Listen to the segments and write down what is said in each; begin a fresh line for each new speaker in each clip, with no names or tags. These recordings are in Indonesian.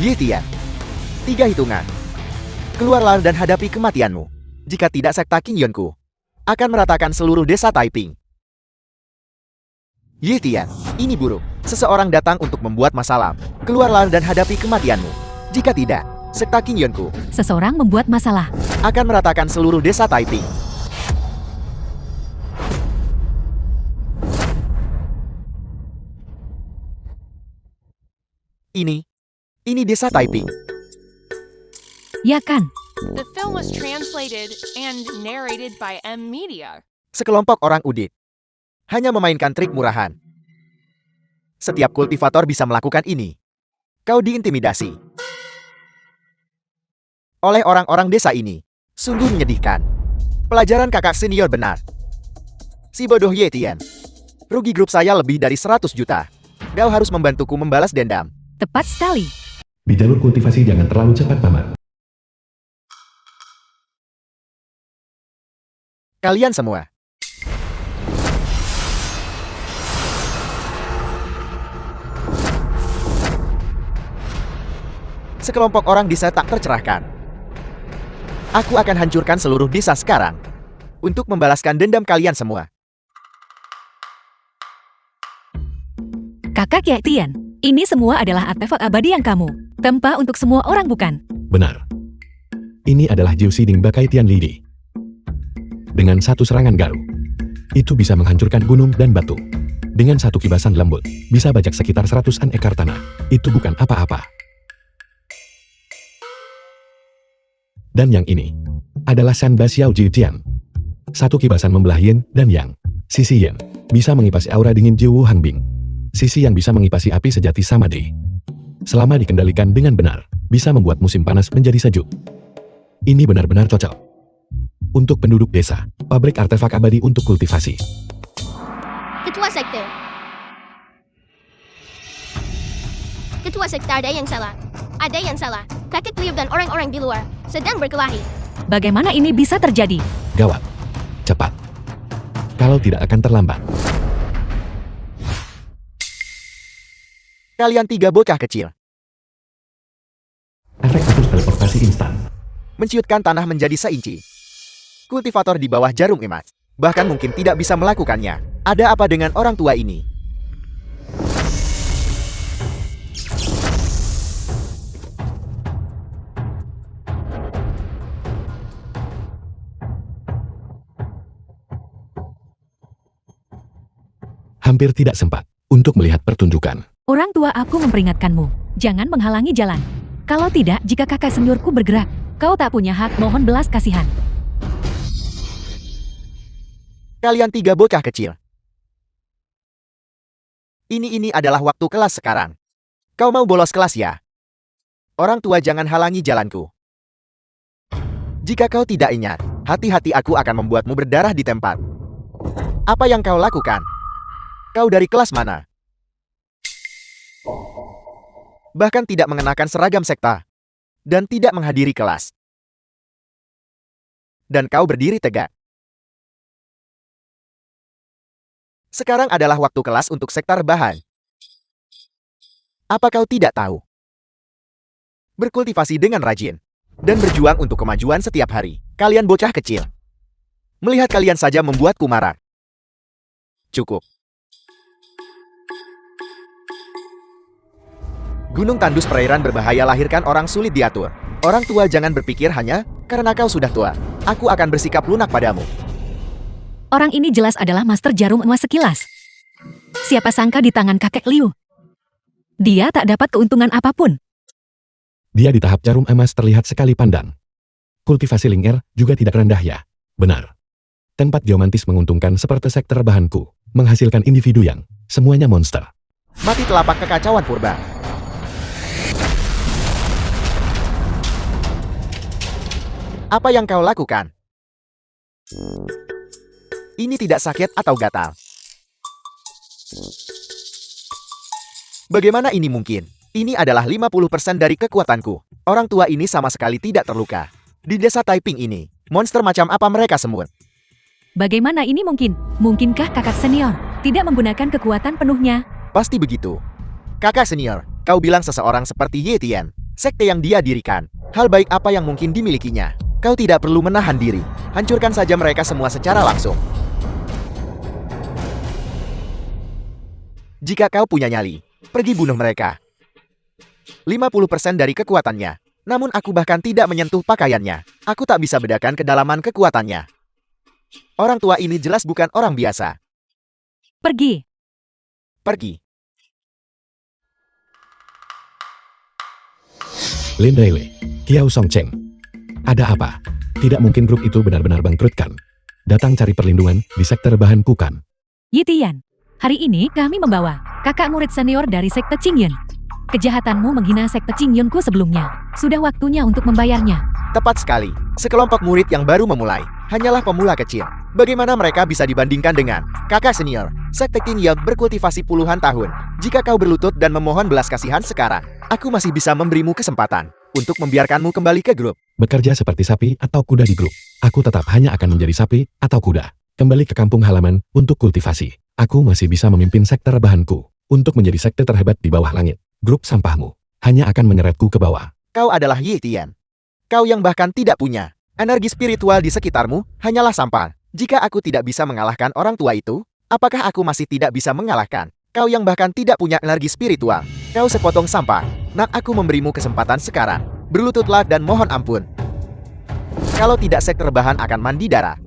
Ye Tian. 3 hitungan. Keluarlah dan hadapi kematianmu. Jika tidak, sekta Qingyunku akan meratakan seluruh desa Taiping. Ye Tian, ini buruk. Seseorang datang untuk membuat masalah. Keluarlah dan hadapi kematianmu. Jika tidak, sekta Qingyunku
Seseorang membuat masalah.
akan meratakan seluruh desa Taiping. Ini desa Taiping.
Ya kan?
The film was translated and narrated by M Media.
Sekelompok orang udit hanya memainkan trik murahan. Setiap kultivator bisa melakukan ini. Kau diintimidasi oleh orang-orang desa ini. Sungguh menyedihkan. Pelajaran kakak senior benar. Si bodoh Ye Tian. Rugi grup saya lebih dari 100 juta. Kau harus membantuku membalas dendam.
Tepat sekali.
Di jalur kultivasi jangan terlalu cepat, Paman.
Kalian semua. Sekelompok orang desa tak tercerahkan. Aku akan hancurkan seluruh desa sekarang untuk membalaskan dendam kalian semua.
Kakak Ye Tian, ini semua adalah artefak abadi yang kamu tempa untuk semua orang, bukan?
Benar. Ini adalah Jiusiding Bakai Tian Lidi. Dengan satu serangan garu, itu bisa menghancurkan gunung dan batu. Dengan satu kibasan lembut, bisa bajak sekitar 100-an ekar tanah. Itu bukan apa-apa. Dan yang ini adalah Sanba Xiao Ji Tian. Satu kibasan membelah yin dan yang. Sisi yin bisa mengipasi aura dingin Jiwu Hangbing. Sisi yang bisa mengipasi api sejati Samadhi. Selama dikendalikan dengan benar, bisa membuat musim panas menjadi sejuk. Ini benar-benar cocok untuk penduduk desa, pabrik artefak abadi untuk kultivasi.
Ketua Sekte. Ketua Sekte, ada yang salah. Ada yang salah. Kakek Liu dan orang-orang di luar sedang berkelahi.
Bagaimana ini bisa terjadi?
Gawat. Cepat. Kalau tidak akan terlambat.
Kalian 3 bocah kecil.
Efek khusus teleportasi instan.
Menciutkan tanah menjadi seinci. Kultivator di bawah jarum emas. Bahkan mungkin tidak bisa melakukannya. Ada apa dengan orang tua ini?
Hampir tidak sempat untuk melihat pertunjukan.
Orang tua aku memperingatkanmu, jangan menghalangi jalan. Kalau tidak, jika kakak seniorku bergerak, kau tak punya hak mohon belas kasihan.
Kalian 3 bocah kecil. Ini adalah waktu kelas sekarang. Kau mau bolos kelas ya? Orang tua jangan halangi jalanku. Jika kau tidak ingat, hati-hati aku akan membuatmu berdarah di tempat. Apa yang kau lakukan? Kau dari kelas mana? Bahkan tidak mengenakan seragam sekta. Dan tidak menghadiri kelas. Dan kau berdiri tegak. Sekarang adalah waktu kelas untuk sekta rebahan. Apa kau tidak tahu? Berkultivasi dengan rajin. Dan berjuang untuk kemajuan setiap hari. Kalian bocah kecil. Melihat kalian saja membuatku marah. Cukup. Gunung tandus perairan berbahaya, lahirkan orang sulit diatur. Orang tua jangan berpikir hanya karena kau sudah tua. Aku akan bersikap lunak padamu.
Orang ini jelas adalah master jarum emas sekilas. Siapa sangka di tangan kakek Liu. Dia tak dapat keuntungan apapun.
Dia di tahap jarum emas terlihat sekali pandang. Kultivasi Ling'er juga tidak rendah ya. Benar. Tempat geomantis menguntungkan seperti sektor rebahanku. Menghasilkan individu yang semuanya monster.
Mati telapak kekacauan purba. Apa yang kau lakukan? Ini tidak sakit atau gatal. Bagaimana ini mungkin? Ini adalah 50% dari kekuatanku. Orang tua ini sama sekali tidak terluka. Di desa Taiping ini, monster macam apa mereka semut?
Bagaimana ini mungkin? Mungkinkah kakak senior tidak menggunakan kekuatan penuhnya?
Pasti begitu. Kakak senior, kau bilang seseorang seperti Ye Tian sekte yang dia dirikan. Hal baik apa yang mungkin dimilikinya? Kau tidak perlu menahan diri. Hancurkan saja mereka semua secara langsung. Jika kau punya nyali, pergi bunuh mereka. 50% dari kekuatannya. Namun aku bahkan tidak menyentuh pakaiannya. Aku tak bisa bedakan kedalaman kekuatannya. Orang tua ini jelas bukan orang biasa.
Pergi.
Pergi.
Lin Rele, Kiao Song Cheng. Ada apa? Tidak mungkin grup itu benar-benar bangkrut kan? Datang cari perlindungan di sektor bahan bukan?
Yi Tian, hari ini kami membawa kakak murid senior dari sekte Qingyun. Kejahatanmu menghina sekte Qingyunku sebelumnya. Sudah waktunya untuk membayarnya.
Tepat sekali. Sekelompok murid yang baru memulai, hanyalah pemula kecil. Bagaimana mereka bisa dibandingkan dengan kakak senior, sekte Qingyun berkultivasi puluhan tahun? Jika kau berlutut dan memohon belas kasihan sekarang, aku masih bisa memberimu kesempatan untuk membiarkanmu kembali ke grup.
Bekerja seperti sapi atau kuda di grup. Aku tetap hanya akan menjadi sapi atau kuda. Kembali ke kampung halaman untuk kultivasi. Aku masih bisa memimpin sektor bahanku untuk menjadi sekte terhebat di bawah langit. Grup sampahmu hanya akan menyeretku ke bawah.
Kau adalah Yi Tian. Kau yang bahkan tidak punya energi spiritual di sekitarmu, hanyalah sampah. Jika aku tidak bisa mengalahkan orang tua itu, apakah aku masih tidak bisa mengalahkan kau yang bahkan tidak punya energi spiritual? Kau sepotong sampah. Nak, aku memberimu kesempatan sekarang. Berlututlah dan mohon ampun. Kalau tidak, sektor bahan akan mandi darah.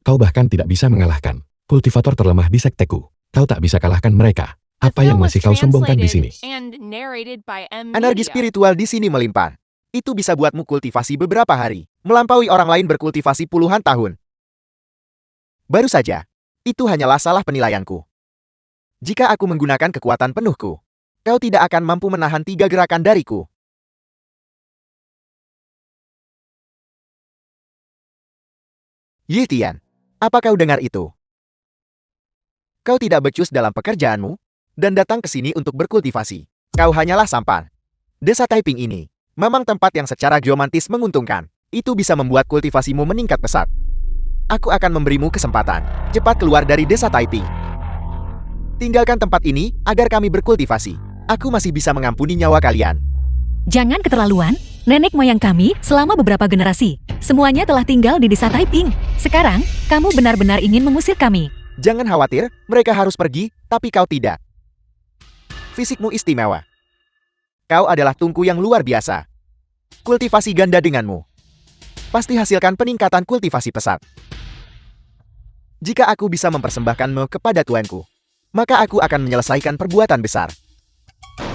Kau bahkan tidak bisa mengalahkan kultivator terlemah di sekteku. Kau tak bisa kalahkan mereka. Apa yang masih kau sombongkan di sini?
Energi spiritual di sini melimpah. Itu bisa buatmu kultivasi beberapa hari, melampaui orang lain berkultivasi puluhan tahun. Baru saja, itu hanyalah salah penilaianku. Jika aku menggunakan kekuatan penuhku, kau tidak akan mampu menahan 3 gerakan dariku. Yi Tian, apa kau dengar itu? Kau tidak becus dalam pekerjaanmu, dan datang ke sini untuk berkultivasi. Kau hanyalah sampah. Desa Taiping ini memang tempat yang secara geomantis menguntungkan. Itu bisa membuat kultivasimu meningkat pesat. Aku akan memberimu kesempatan. Cepat keluar dari desa Taiping. Tinggalkan tempat ini agar kami berkultivasi. Aku masih bisa mengampuni nyawa kalian.
Jangan keterlaluan. Nenek moyang kami selama beberapa generasi, semuanya telah tinggal di desa Taiping. Sekarang, kamu benar-benar ingin mengusir kami.
Jangan khawatir, mereka harus pergi, tapi kau tidak. Fisikmu istimewa. Kau adalah tungku yang luar biasa. Kultivasi ganda denganmu. Pasti hasilkan peningkatan kultivasi pesat. Jika aku bisa mempersembahkanmu kepada tuanku, maka aku akan menyelesaikan perbuatan besar.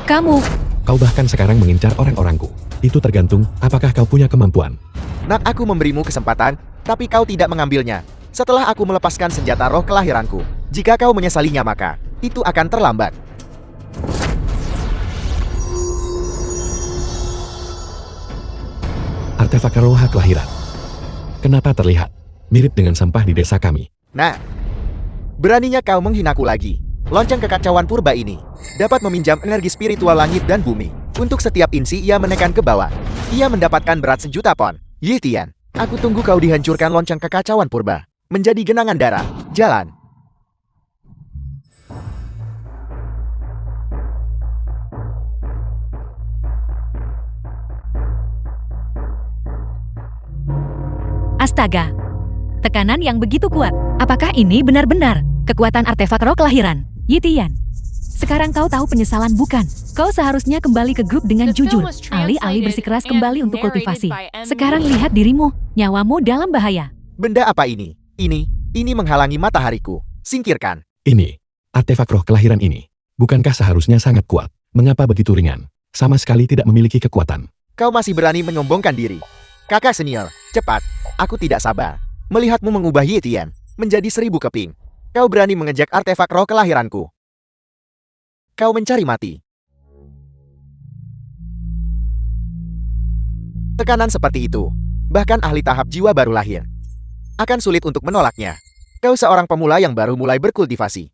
Kau bahkan sekarang mengincar orang-orangku. Itu tergantung apakah kau punya kemampuan.
Nak, aku memberimu kesempatan, tapi kau tidak mengambilnya. Setelah aku melepaskan senjata roh kelahiranku, jika kau menyesalinya maka itu akan terlambat.
Artefak roh kelahiran. Kenapa terlihat mirip dengan sampah di desa kami?
Nah, beraninya kau menghinaku lagi. Lonceng kekacauan purba ini dapat meminjam energi spiritual langit dan bumi. Untuk setiap insi ia menekan ke bawah, ia mendapatkan berat 1.000.000 pon. Yi Tian, aku tunggu kau dihancurkan lonceng kekacauan purba menjadi genangan darah. Jalan.
Astaga. Tekanan yang begitu kuat. Apakah ini benar-benar kekuatan artefak roh kelahiran? Yi Tian, sekarang kau tahu penyesalan bukan? Kau seharusnya kembali ke grup dengan jujur. Alih-alih bersikeras kembali untuk kultivasi. Sekarang lihat dirimu, nyawamu dalam bahaya.
Benda apa ini? Ini menghalangi matahariku. Singkirkan.
Ini, artefak roh kelahiran ini. Bukankah seharusnya sangat kuat? Mengapa begitu ringan? Sama sekali tidak memiliki kekuatan.
Kau masih berani menyombongkan diri. Kakak senior, cepat. Aku tidak sabar melihatmu mengubah Yi Tian menjadi 1000 keping. Kau berani mengejek artefak roh kelahiranku. Kau mencari mati. Tekanan seperti itu, bahkan ahli tahap jiwa baru lahir akan sulit untuk menolaknya. Kau seorang pemula yang baru mulai berkultivasi.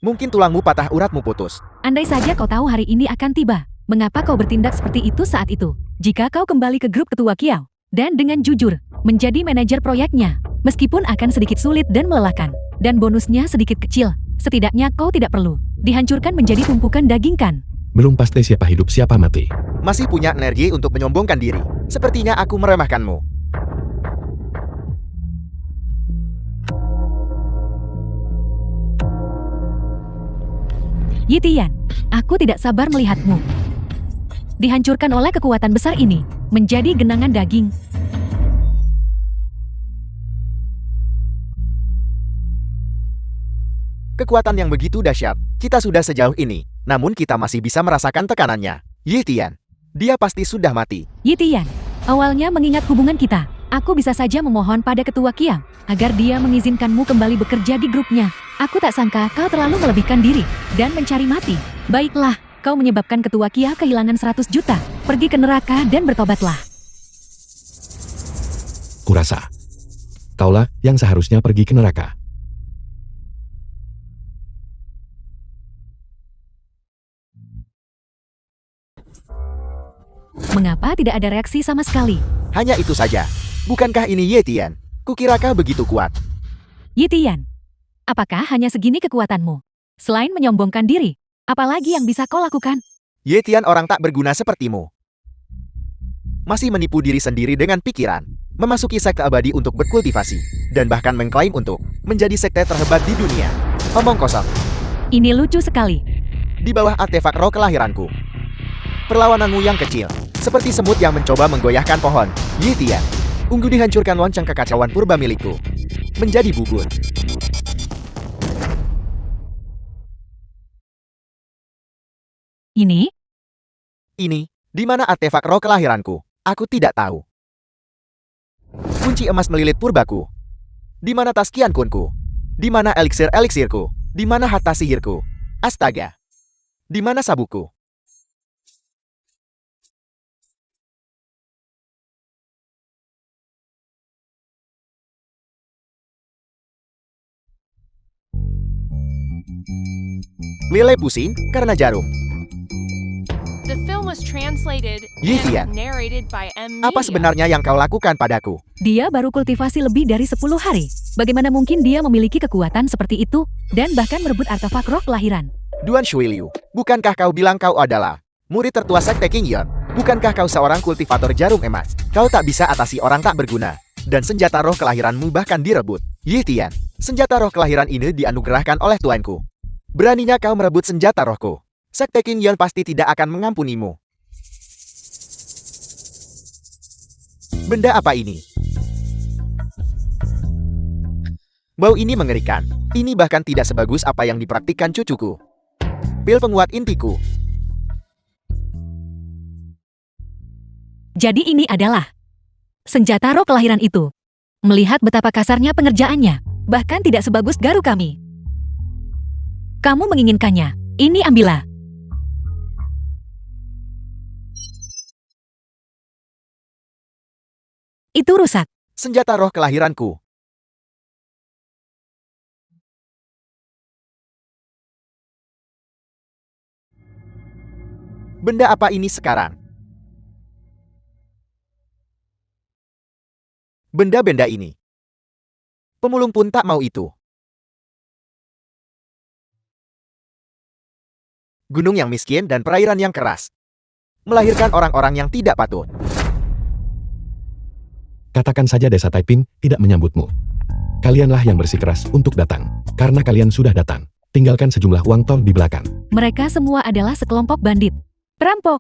Mungkin tulangmu patah, uratmu putus.
Andai saja kau tahu hari ini akan tiba, mengapa kau bertindak seperti itu saat itu? Jika kau kembali ke grup ketua Kiao, dan dengan jujur, menjadi manajer proyeknya, meskipun akan sedikit sulit dan melelahkan, dan bonusnya sedikit kecil, setidaknya kau tidak perlu dihancurkan menjadi tumpukan daging kan?
Belum pasti siapa hidup siapa mati.
Masih punya energi untuk menyombongkan diri. Sepertinya aku meremehkanmu.
Yitian, aku tidak sabar melihatmu. Dihancurkan oleh kekuatan besar ini, menjadi genangan daging.
Kekuatan yang begitu dahsyat. Kita sudah sejauh ini, namun kita masih bisa merasakan tekanannya. Yitian, dia pasti sudah mati.
Yitian, awalnya mengingat hubungan kita, aku bisa saja memohon pada Ketua Kiam agar dia mengizinkanmu kembali bekerja di grupnya. Aku tak sangka kau terlalu melebihkan diri dan mencari mati. Baiklah, kau menyebabkan Ketua Kia kehilangan 100 juta. Pergi ke neraka dan bertobatlah.
Kurasa. Kaulah yang seharusnya pergi ke neraka.
Mengapa tidak ada reaksi sama sekali?
Hanya itu saja. Bukankah ini Yetian? Kukira kau begitu kuat.
Yitian, apakah hanya segini kekuatanmu? Selain menyombongkan diri, apalagi yang bisa kau lakukan?
Yetian orang tak berguna sepertimu. Masih menipu diri sendiri dengan pikiran. Memasuki sekte abadi untuk berkultivasi. Dan bahkan mengklaim untuk menjadi sekte terhebat di dunia. Omong kosong.
Ini lucu sekali.
Di bawah artefak roh kelahiranku. Perlawananmu yang kecil. Seperti semut yang mencoba menggoyahkan pohon. Yitian. Unggu dihancurkan lonceng kekacauan purba milikku. Menjadi bubur.
Ini?
Ini, di mana artefak roh kelahiranku? Aku tidak tahu. Kunci emas melilit purbaku. Di mana tas Kian Kunku? Di mana eliksir-eliksirku? Di mana harta sihirku? Astaga. Di mana sabuku? Lele pusing karena jarum.
The film was translated
Yitian.
and narrated by M. Media.
Apa sebenarnya yang kau lakukan padaku?
Dia baru kultivasi lebih dari 10 hari. Bagaimana mungkin dia memiliki kekuatan seperti itu dan bahkan merebut artefak roh kelahiran?
Duan Shuiliu, bukankah kau bilang kau adalah murid tertua sekte King Yon? Bukankah kau seorang kultivator jarum emas? Kau tak bisa atasi orang tak berguna. Dan senjata roh kelahiranmu bahkan direbut. Yitian, senjata roh kelahiran ini dianugerahkan oleh tuanku. Beraninya kau merebut senjata rohku. Sekte King Yon pasti tidak akan mengampunimu. Benda apa ini? Bau ini mengerikan. Ini bahkan tidak sebagus apa yang dipraktikkan cucuku. Pil penguat intiku.
Jadi ini adalah senjata roh kelahiran itu. Melihat betapa kasarnya pengerjaannya, bahkan tidak sebagus garu kami. Kamu menginginkannya, ini ambillah. Itu rusak.
Senjata roh kelahiranku. Benda apa ini sekarang? Benda-benda ini. Pemulung pun tak mau itu. Gunung yang miskin dan perairan yang keras. Melahirkan orang-orang yang tidak patut.
Katakan saja desa Taiping tidak menyambutmu. Kalianlah yang bersikeras untuk datang. Karena kalian sudah datang. Tinggalkan sejumlah uang tol di belakang.
Mereka semua adalah sekelompok bandit. Perampok.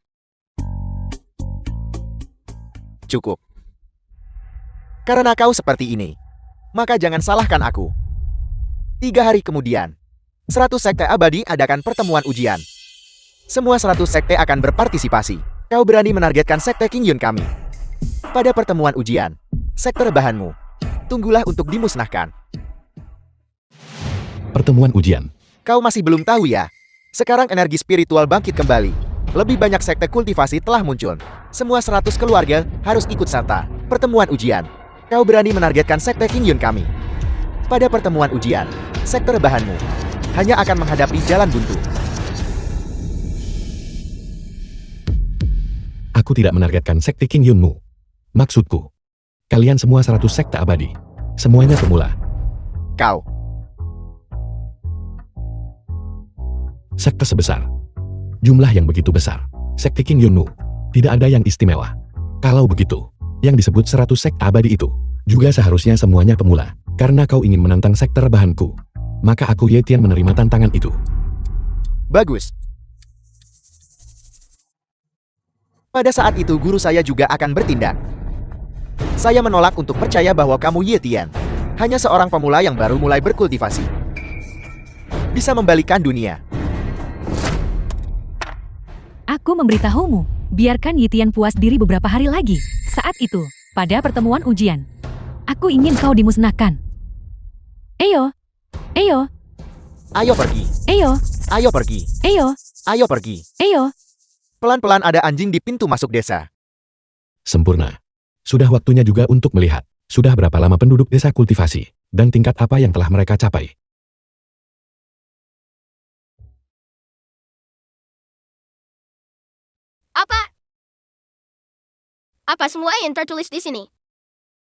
Cukup. Karena kau seperti ini, maka jangan salahkan aku. 3 hari kemudian, 100 sekte abadi adakan pertemuan ujian. Semua 100 sekte akan berpartisipasi. Kau berani menargetkan sekte King Yun kami. Pada pertemuan ujian, sekte rebahanmu, tunggulah untuk dimusnahkan.
Pertemuan ujian.
Kau masih belum tahu ya? Sekarang energi spiritual bangkit kembali. Lebih banyak sekte kultivasi telah muncul. Semua 100 keluarga harus ikut serta. Pertemuan ujian. Kau berani menargetkan sekte King Yun kami. Pada pertemuan ujian, sekte rebahanmu hanya akan menghadapi jalan buntu.
Aku tidak menargetkan sekte King Yunmu. Maksudku, kalian semua 100 sekte abadi. Semuanya pemula.
Kau,
Sekte sebesar. Jumlah yang begitu besar. Sekte King Yunmu. Tidak ada yang istimewa. Kalau begitu, yang disebut 100 sekte abadi itu, juga seharusnya semuanya pemula. Karena kau ingin menantang sekte rebahanku. Maka aku Ye Tian menerima tantangan itu.
Bagus. Pada saat itu guru saya juga akan bertindak. Saya menolak untuk percaya bahwa kamu Ye Tian hanya seorang pemula yang baru mulai berkultivasi. Bisa membalikan dunia.
Aku memberitahumu, biarkan Yitian puas diri beberapa hari lagi. Saat itu, pada pertemuan ujian, aku ingin kau dimusnahkan. Eyo, eyo,
Ayo pergi.
eyo,
Ayo pergi.
eyo,
Ayo pergi.
eyo.
Pelan-pelan ada anjing di pintu masuk desa.
Sempurna. Sudah waktunya juga untuk melihat, sudah berapa lama penduduk desa kultivasi, dan tingkat apa yang telah mereka capai.
Apa? Apa semua yang tertulis di sini?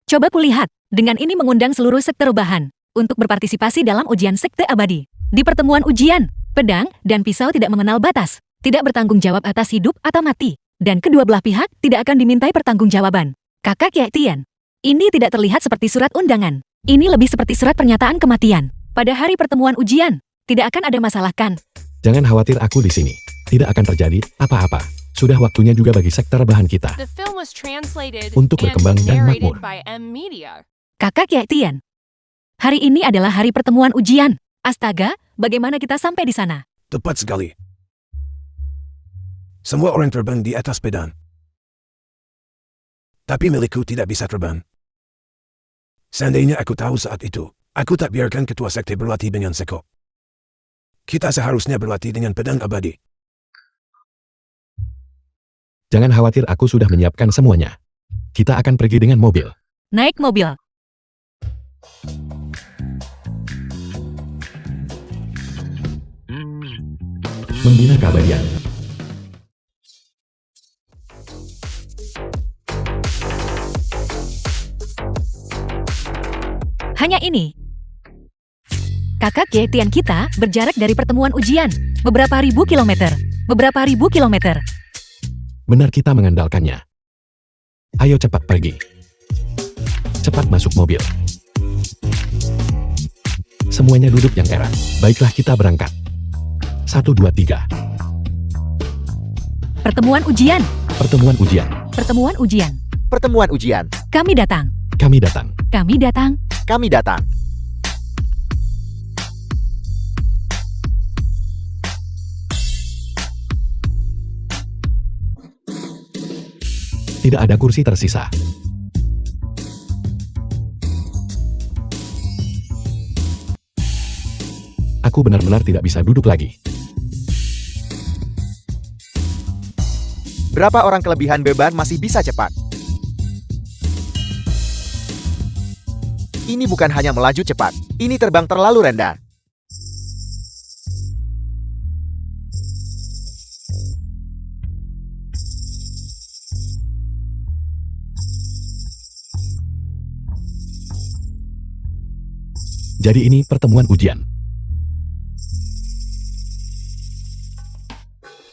Coba kulihat, dengan ini mengundang seluruh sekte rebahan untuk berpartisipasi dalam ujian sekte abadi. Di pertemuan ujian, pedang dan pisau tidak mengenal batas, tidak bertanggung jawab atas hidup atau mati, dan kedua belah pihak tidak akan dimintai pertanggungjawaban. Kakak Ye Tian, ini tidak terlihat seperti surat undangan. Ini lebih seperti surat pernyataan kematian. Pada hari pertemuan ujian, tidak akan ada masalah kan?
Jangan khawatir, aku di sini. Tidak akan terjadi apa-apa. Sudah waktunya juga bagi sekte rebahan kita.
The film was translated
Untuk
and
berkembang dan
narrated
makmur.
by M Media.
Kakak Ye Tian, hari ini adalah hari pertemuan ujian. Astaga, bagaimana kita sampai di sana?
Tepat sekali. Semua orang terbang di atas pedang. Tapi milikku tidak bisa terbang. Seandainya aku tahu saat itu, aku tak biarkan ketua sekte berlatih dengan sekop. Kita seharusnya berlatih dengan pedang abadi.
Jangan khawatir, aku sudah menyiapkan semuanya. Kita akan pergi dengan mobil.
Naik mobil.
Membina keabadian.
Hanya ini. Kakak Ye Tian kita berjarak dari pertemuan ujian. Beberapa ribu kilometer. Beberapa ribu kilometer.
Benar, kita mengandalkannya. Ayo cepat pergi. Cepat masuk mobil. Semuanya duduk yang erat. Baiklah, kita berangkat. 1, 2, 3.
Pertemuan ujian.
Pertemuan ujian.
Pertemuan ujian.
Pertemuan ujian.
Kami datang.
Kami datang.
Kami datang.
Kami datang.
Tidak ada kursi tersisa. Aku benar-benar tidak bisa duduk lagi.
Berapa orang kelebihan beban masih bisa cepat? Ini bukan hanya melaju cepat, ini terbang terlalu rendah.
Jadi ini pertemuan ujian.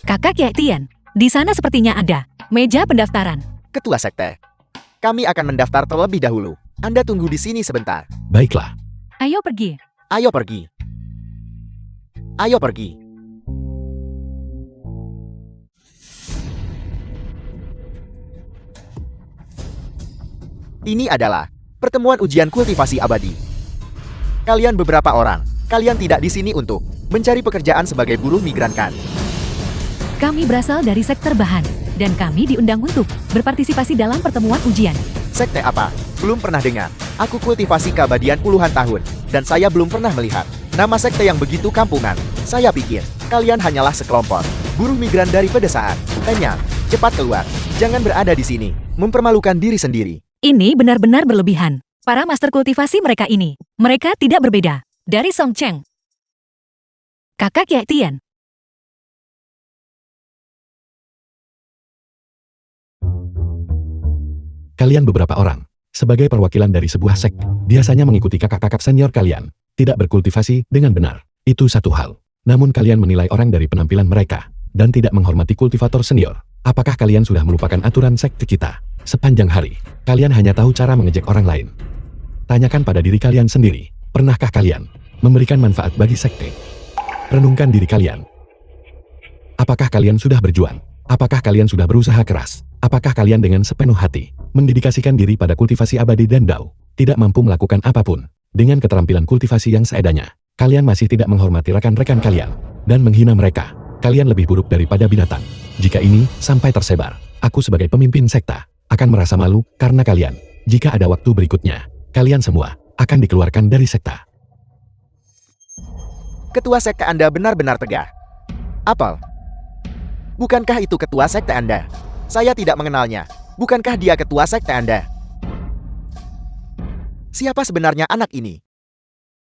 Kakak Ye Tian, di sana sepertinya ada meja pendaftaran.
Ketua sekte. Kami akan mendaftar terlebih dahulu. Anda tunggu di sini sebentar.
Baiklah.
Ayo pergi.
Ayo pergi. Ayo pergi. Ini adalah pertemuan ujian kultivasi abadi. Kalian beberapa orang, kalian tidak di sini untuk mencari pekerjaan sebagai buruh migran kan?
Kami berasal dari sektor bahan, dan kami diundang untuk berpartisipasi dalam pertemuan ujian.
Sekte apa? Belum pernah dengar. Aku kultivasi keabadian puluhan tahun, dan saya belum pernah melihat nama sekte yang begitu kampungan. Saya pikir, kalian hanyalah sekelompok buruh migran dari pedesaan. Tanya, cepat keluar. Jangan berada di sini, mempermalukan diri sendiri.
Ini benar-benar berlebihan. Para master kultivasi mereka ini, mereka tidak berbeda dari Song Cheng. Kakak Ye Tian,
Kalian beberapa orang, sebagai perwakilan dari sebuah sekte, biasanya mengikuti kakak-kakak senior kalian, tidak berkultivasi dengan benar. Itu satu hal. Namun kalian menilai orang dari penampilan mereka, dan tidak menghormati kultivator senior. Apakah kalian sudah melupakan aturan sekte kita? Sepanjang hari, kalian hanya tahu cara mengejek orang lain. Tanyakan pada diri kalian sendiri, pernahkah kalian memberikan manfaat bagi sekte? Renungkan diri kalian. Apakah kalian sudah berjuang? Apakah kalian sudah berusaha keras? Apakah kalian dengan sepenuh hati mendedikasikan diri pada kultivasi abadi dan Dao, tidak mampu melakukan apapun dengan keterampilan kultivasi yang seadanya? Kalian masih tidak menghormati rekan-rekan kalian dan menghina mereka. Kalian lebih buruk daripada binatang. Jika ini sampai tersebar, aku sebagai pemimpin sekta akan merasa malu karena kalian. Jika ada waktu berikutnya, kalian semua akan dikeluarkan dari sekta.
Ketua sekte Anda benar-benar tegar. Apel. Bukankah itu ketua sekte Anda? Saya tidak mengenalnya. Bukankah dia ketua sekte Anda? Siapa sebenarnya anak ini?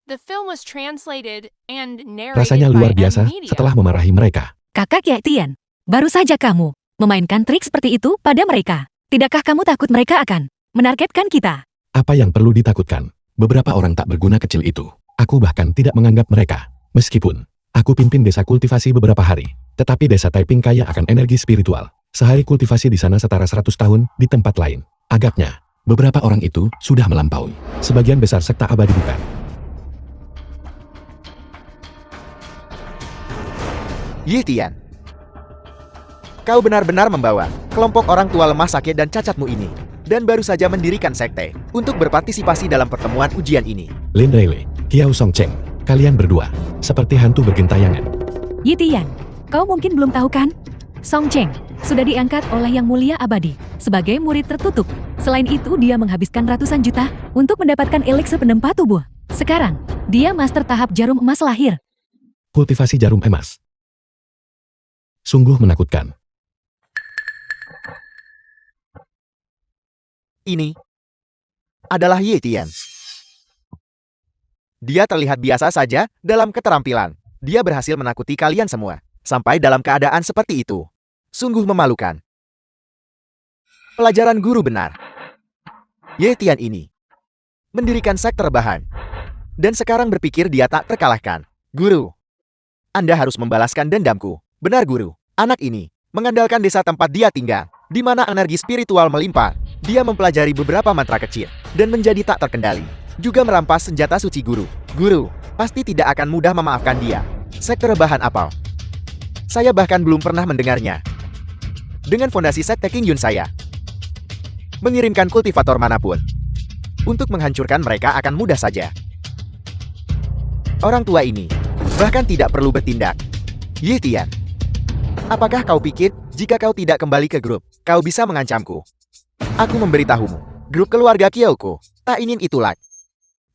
The film was translated and narrated
Rasanya
by
luar
M
biasa
Media.
setelah memarahi mereka.
Kakak Yaitian, baru saja kamu memainkan trik seperti itu pada mereka. Tidakkah kamu takut mereka akan menargetkan kita?
Apa yang perlu ditakutkan? Beberapa orang tak berguna kecil itu. Aku bahkan tidak menganggap mereka. Meskipun aku pimpin desa kultivasi beberapa hari, tetapi desa Taiping kaya akan energi spiritual. Sehari kultivasi di sana setara 100 tahun di tempat lain. Agaknya, beberapa orang itu sudah melampaui. Sebagian besar sekta abadi bukan.
Yitian. Kau benar-benar membawa kelompok orang tua lemah sakit dan cacatmu ini, dan baru saja mendirikan sekte untuk berpartisipasi dalam pertemuan ujian ini.
Lin Rele, Kiao Song Cheng, kalian berdua seperti hantu bergentayangan.
Yitian, kau mungkin belum tahu kan? Song Cheng sudah diangkat oleh Yang Mulia Abadi sebagai murid tertutup. Selain itu, dia menghabiskan ratusan juta untuk mendapatkan elixir penempa tubuh. Sekarang, dia master tahap jarum emas lahir.
Kultivasi jarum emas. Sungguh menakutkan.
Ini adalah Yitian. Dia terlihat biasa saja dalam keterampilan. Dia berhasil menakuti kalian semua, sampai dalam keadaan seperti itu. Sungguh memalukan. Pelajaran guru benar. Yetian ini mendirikan sekte rebahan, dan sekarang berpikir dia tak terkalahkan. Guru, Anda harus membalaskan dendamku. Benar guru, anak ini mengandalkan desa tempat dia tinggal, di mana energi spiritual melimpah. Dia mempelajari beberapa mantra kecil, dan menjadi tak terkendali. Juga merampas senjata suci guru. Guru, pasti tidak akan mudah memaafkan dia. Sekte rebahan apal. Saya bahkan belum pernah mendengarnya. Dengan fondasi sekte King Yun saya mengirimkan kultivator manapun untuk menghancurkan mereka akan mudah saja. Orang tua ini bahkan tidak perlu bertindak. Yitian, apakah kau pikir jika kau tidak kembali ke grup, kau bisa mengancamku? Aku memberitahumu, grup keluarga Kyoku tak ingin itulah.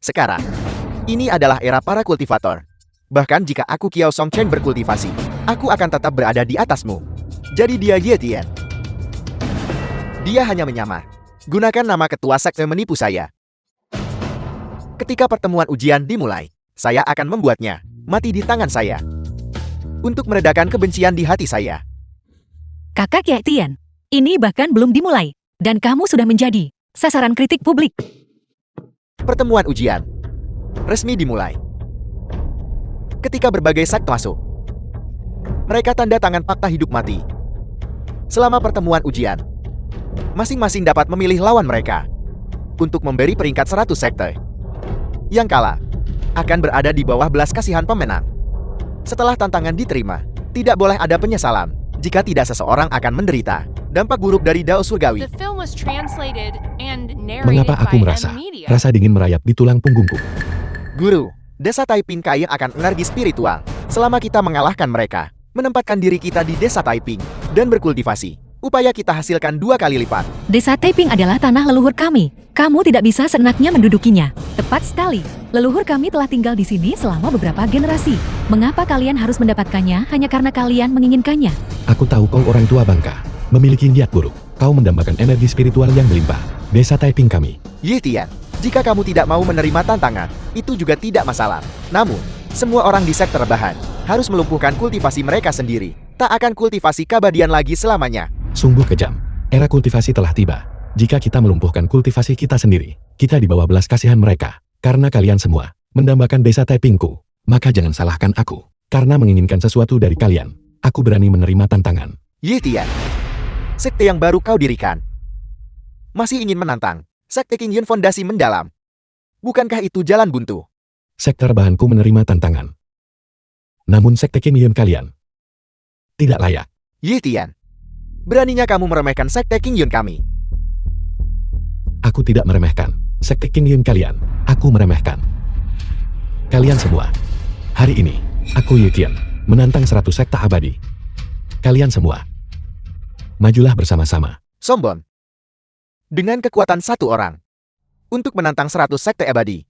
Sekarang, ini adalah era para kultivator. Bahkan jika aku Kiao Song Chen berkultivasi, aku akan tetap berada di atasmu. Jadi dia Yetian. Dia hanya menyamar. Gunakan nama ketua sekte menipu saya. Ketika pertemuan ujian dimulai, saya akan membuatnya mati di tangan saya. Untuk meredakan kebencian di hati saya.
Kakak Yaitian, ini bahkan belum dimulai, dan kamu sudah menjadi sasaran kritik publik.
Pertemuan ujian resmi dimulai. Ketika berbagai sekte masuk, mereka tanda tangan fakta hidup mati. Selama pertemuan ujian, masing-masing dapat memilih lawan mereka untuk memberi peringkat 100 sekte. Yang kalah akan berada di bawah belas kasihan pemenang. Setelah tantangan diterima, tidak boleh ada penyesalan jika tidak seseorang akan menderita dampak buruk dari Dao Surgawi.
The film was translated and narrated
Mengapa aku
by
merasa
M Media.
rasa dingin merayap di tulang punggungku?
Guru, desa Taiping kaya akan energi spiritual selama kita mengalahkan mereka, menempatkan diri kita di desa Taiping, dan berkultivasi. Upaya kita hasilkan 2 kali lipat.
Desa Taiping adalah tanah leluhur kami. Kamu tidak bisa seenaknya mendudukinya. Tepat sekali. Leluhur kami telah tinggal di sini selama beberapa generasi. Mengapa kalian harus mendapatkannya hanya karena kalian menginginkannya?
Aku tahu kau orang tua bangka, memiliki niat buruk. Kau mendambakan energi spiritual yang melimpah. Desa Taiping kami.
Yitian, jika kamu tidak mau menerima tantangan, itu juga tidak masalah. Namun, semua orang di sekte rebahan harus melumpuhkan kultivasi mereka sendiri. Tak akan kultivasi keabadian lagi selamanya.
Sungguh kejam. Era kultivasi telah tiba. Jika kita melumpuhkan kultivasi kita sendiri, kita di bawah belas kasihan mereka. Karena kalian semua mendambakan desa Taipingku, maka jangan salahkan aku. Karena menginginkan sesuatu dari kalian, aku berani menerima tantangan.
Yitian, sekte yang baru kau dirikan. Masih ingin menantang sekte King Yun Fondasi mendalam. Bukankah itu jalan buntu?
Sekte rebahanku menerima tantangan. Namun sekte King Yun kalian tidak layak.
Yi Tian, beraninya kamu meremehkan sekte King Yun kami.
Aku tidak meremehkan sekte King Yun kalian. Aku meremehkan kalian semua. Hari ini, aku Yi Tian, menantang 100 sekte abadi. Kalian semua, majulah bersama-sama.
Sombong. Dengan kekuatan satu orang. Untuk menantang 100 sekte abadi.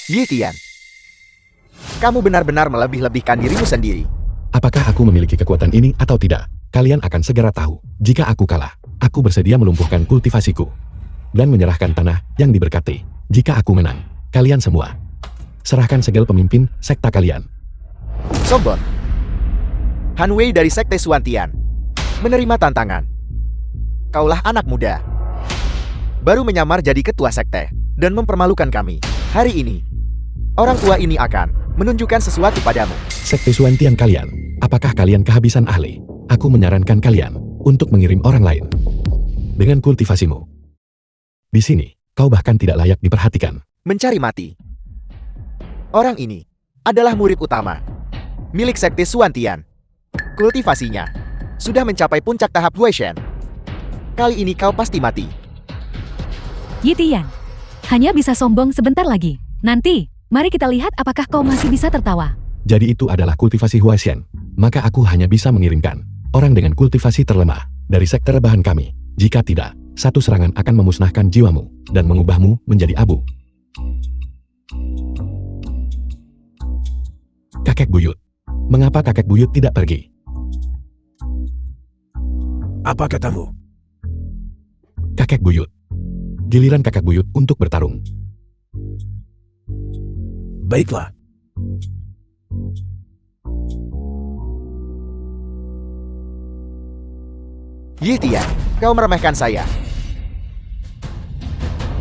Yi Tian. Kamu benar-benar melebih-lebihkan dirimu sendiri.
Apakah aku memiliki kekuatan ini atau tidak? Kalian akan segera tahu. Jika aku kalah, aku bersedia melumpuhkan kultivasiku. Dan menyerahkan tanah yang diberkati. Jika aku menang, kalian semua, serahkan segel pemimpin sekte kalian.
Sombong. Han Wei dari sekte Suantian. Menerima tantangan. Kaulah anak muda. Baru menyamar jadi ketua sekte. Dan mempermalukan kami. Hari ini, orang tua ini akan menunjukkan sesuatu padamu.
Sekte Suantian kalian, apakah kalian kehabisan ahli? Aku menyarankan kalian untuk mengirim orang lain. Dengan kultivasimu. Di sini, kau bahkan tidak layak diperhatikan.
Mencari mati. Orang ini adalah murid utama milik sekte Suantian. Kultivasinya sudah mencapai puncak tahap Huaishen. Kali ini kau pasti mati.
Yi Tian, hanya bisa sombong sebentar lagi. Nanti, mari kita lihat apakah kau masih bisa tertawa.
Jadi itu adalah kultivasi Huaishen. Maka aku hanya bisa mengirimkan orang dengan kultivasi terlemah dari sekte rebahan kami. Jika tidak, satu serangan akan memusnahkan jiwamu dan mengubahmu menjadi abu. Kakek buyut. Mengapa kakek buyut tidak pergi?
Apa katamu?
Kakek buyut. Giliran kakek buyut untuk bertarung.
Baiklah.
Yi Tian, kau meremehkan saya.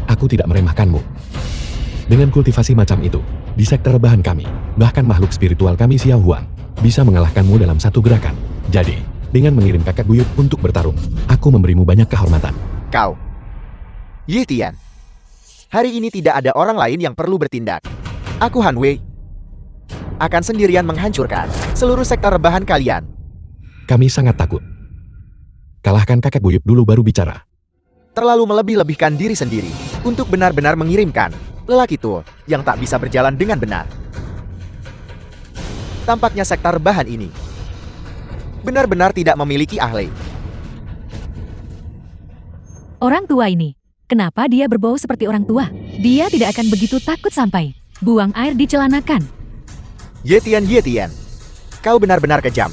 Aku tidak meremehkanmu. Dengan kultivasi macam itu, di sekte rebahan kami, bahkan makhluk spiritual kami Xiao Huang, bisa mengalahkanmu dalam satu gerakan. Jadi, dengan mengirim kakek buyut untuk bertarung, aku memberimu banyak kehormatan.
Kau. Yi Tian. Hari ini tidak ada orang lain yang perlu bertindak. Aku Han Wei. Akan sendirian menghancurkan seluruh sekte rebahan kalian.
Kami sangat takut. Kalahkan kakek buyut dulu baru bicara.
Terlalu melebih-lebihkan diri sendiri untuk benar-benar mengirimkan lelaki tua yang tak bisa berjalan dengan benar. Tampaknya sekte rebahan ini benar-benar tidak memiliki ahli.
Orang tua ini, kenapa dia berbau seperti orang tua? Dia tidak akan begitu takut sampai buang air di celanakan.
Yi Tian, kau benar-benar kejam.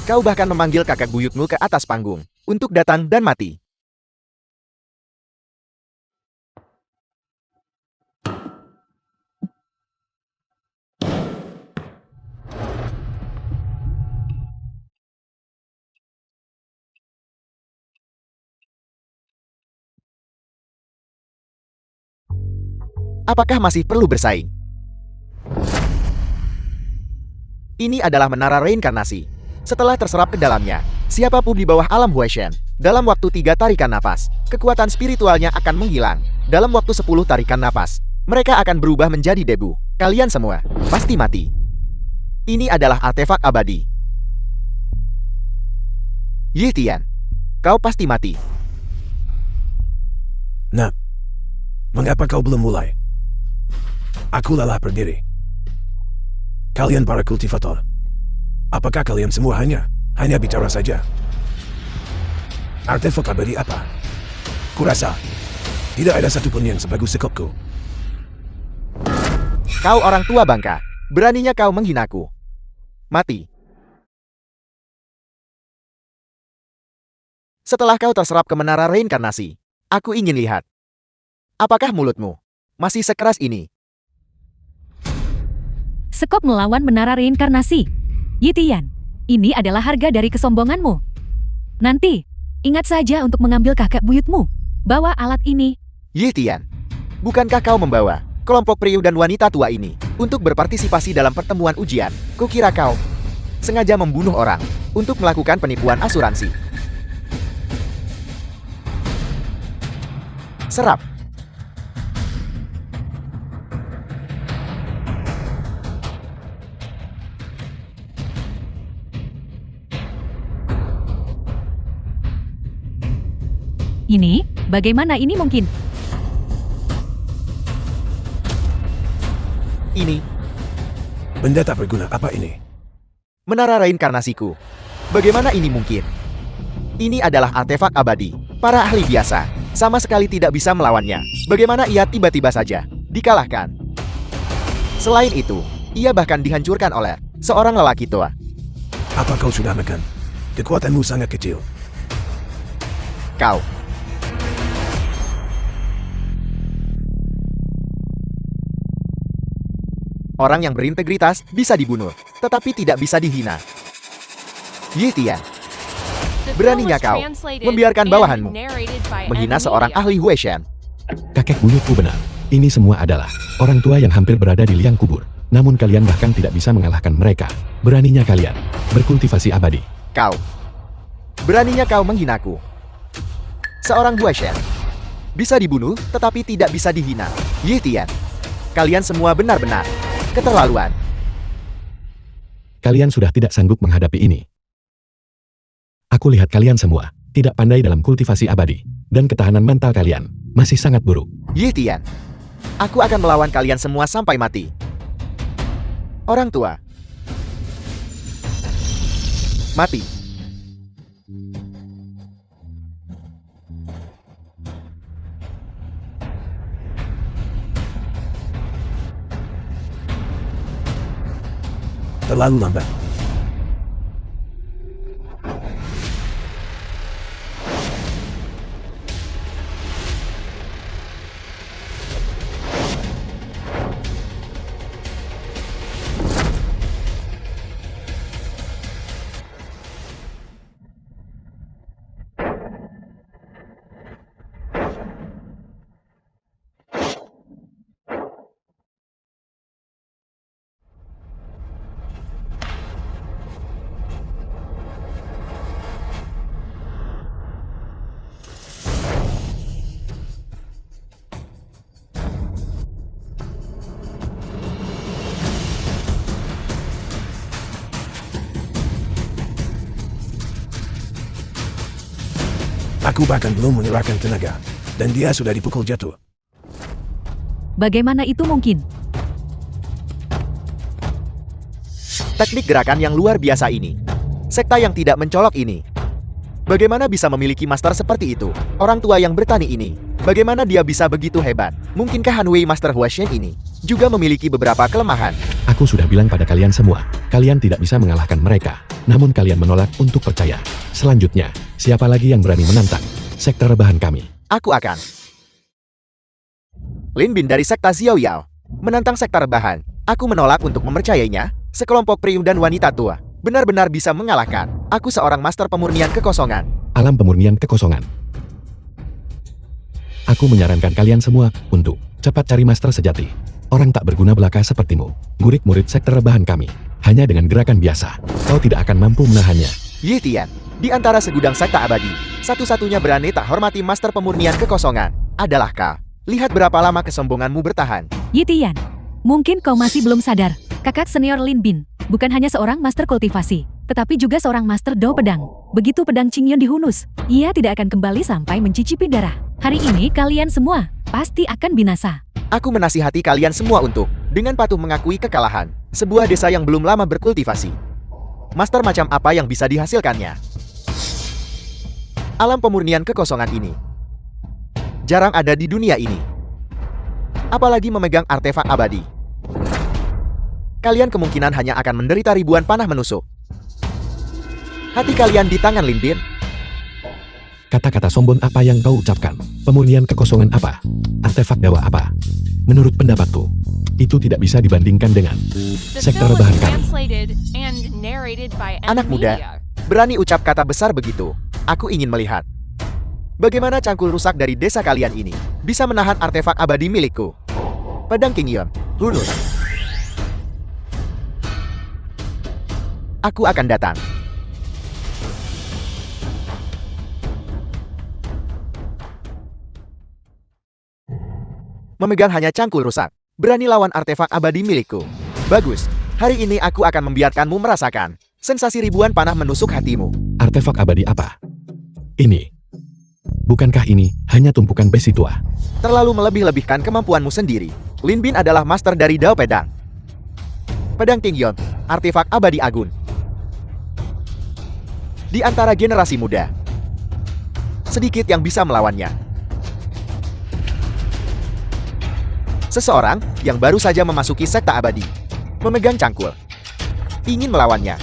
Kau bahkan memanggil kakek buyutmu ke atas panggung untuk datang dan mati. Apakah masih perlu bersaing? Ini adalah menara reinkarnasi. Setelah terserap ke dalamnya, siapapun di bawah alam Huaishen, dalam waktu 3 tarikan napas, kekuatan spiritualnya akan menghilang. Dalam waktu 10 tarikan napas, mereka akan berubah menjadi debu. Kalian semua pasti mati. Ini adalah artefak abadi. Yi Tian, kau pasti mati.
Nah, mengapa kau belum mulai? Aku lelah berdiri. Kalian para kultivator, apakah kalian semua hanya bicara saja? Artefak abadi apa? Kurasa tidak ada satupun yang sebagus sekopku.
Kau orang tua bangka, beraninya kau menghinaku. Mati. Setelah kau terserap ke menara reinkarnasi, aku ingin lihat. Apakah mulutmu masih sekeras ini?
Sekop melawan menara reinkarnasi. Yi Tian, ini adalah harga dari kesombonganmu. Nanti, ingat saja untuk mengambil kakek buyutmu. Bawa alat ini.
Yi Tian, bukankah kau membawa kelompok priu dan wanita tua ini untuk berpartisipasi dalam pertemuan ujian? Kukira kau sengaja membunuh orang untuk melakukan penipuan asuransi. Serap.
Ini, bagaimana ini mungkin?
Ini,
Benda tak berguna apa ini?
menara reinkarnasiku. Bagaimana ini mungkin? Ini adalah artefak abadi. Para ahli biasa sama sekali tidak bisa melawannya. Bagaimana ia tiba-tiba saja dikalahkan? Selain itu, ia bahkan dihancurkan oleh seorang lelaki tua.
Apa kau sudah makan? Kekuatanmu sangat kecil.
Kau. Orang yang berintegritas bisa dibunuh, tetapi tidak bisa dihina. Yi Tian,
The
beraninya
film was
kau
translated
membiarkan
and
bawahanmu
narrated by
menghina
M
seorang
Media.
ahli Huishen.
Kakek buyutku benar. Ini semua adalah orang tua yang hampir berada di liang kubur. Namun kalian bahkan tidak bisa mengalahkan mereka. Beraninya kalian berkultivasi abadi.
Kau. Beraninya kau menghinaku. Seorang Huishen bisa dibunuh, tetapi tidak bisa dihina. Yi Tian, kalian semua benar-benar keterlaluan.
Kalian sudah tidak sanggup menghadapi ini. Aku lihat kalian semua tidak pandai dalam kultivasi abadi. Dan ketahanan mental kalian masih sangat buruk.
Yi Tian, aku akan melawan kalian semua sampai mati. Orang tua. Mati.
Terlalu lambat. Aku bahkan belum menyerahkan tenaga. Dan dia sudah dipukul jatuh.
Bagaimana itu mungkin?
Teknik gerakan yang luar biasa ini. Sekta yang tidak mencolok ini. Bagaimana bisa memiliki master seperti itu? Orang tua yang bertani ini. Bagaimana dia bisa begitu hebat? Mungkinkah Hanwei Master Huashen ini juga memiliki beberapa kelemahan?
Aku sudah bilang pada kalian semua, kalian tidak bisa mengalahkan mereka. Namun kalian menolak untuk percaya. Selanjutnya, siapa lagi yang berani menantang sekte rebahan kami?
Aku akan. Lin Bin dari sekta Xiao Yao menantang sekta rebahan. Aku menolak untuk mempercayainya. Sekelompok pria dan wanita tua benar-benar bisa mengalahkan. Aku seorang master pemurnian kekosongan.
Alam pemurnian kekosongan. Aku menyarankan kalian semua untuk cepat cari master sejati. Orang tak berguna belaka sepertimu, gurik murid sekte rebahan kami. Hanya dengan gerakan biasa, kau tidak akan mampu menahannya.
Yi Tian, di antara segudang sekta abadi, satu-satunya berani tak hormati master pemurnian kekosongan adalah kau. Lihat berapa lama kesombonganmu bertahan.
Yi Tian, mungkin kau masih belum sadar. Kakak senior Lin Bin bukan hanya seorang master kultivasi, tetapi juga seorang master dao pedang. Begitu pedang Qingyun dihunus, ia tidak akan kembali sampai mencicipi darah. Hari ini kalian semua pasti akan binasa.
Aku menasihati kalian semua untuk dengan patuh mengakui kekalahan. Sebuah desa yang belum lama berkultivasi. Master macam apa yang bisa dihasilkannya? Alam pemurnian kekosongan ini jarang ada di dunia ini. Apalagi memegang artefak abadi. Kalian kemungkinan hanya akan menderita ribuan panah menusuk. Hati kalian di tangan Lin Bin.
Kata-kata sombong apa yang kau ucapkan? Pemurnian kekosongan apa? Artefak dewa apa? Menurut pendapatku, itu tidak bisa dibandingkan dengan
The
sekte
film was
rebahan kami.
translated and narrated by M
Anak muda,
Media.
berani ucap kata besar begitu. Aku ingin melihat bagaimana cangkul rusak dari desa kalian ini bisa menahan artefak abadi milikku. Pedang Qingyun, hunus. Aku akan datang. Memegang hanya cangkul rusak. Berani lawan artefak abadi milikku. Bagus. Hari ini aku akan membiarkanmu merasakan sensasi ribuan panah menusuk hatimu.
Artefak abadi apa? Ini. Bukankah ini hanya tumpukan besi tua?
Terlalu melebih-lebihkan kemampuanmu sendiri. Lin Bin adalah master dari Dao Pedang. Pedang King Yon, artefak abadi agun. Di antara generasi muda, sedikit yang bisa melawannya. Seseorang yang baru saja memasuki sekte abadi, memegang cangkul, ingin melawannya.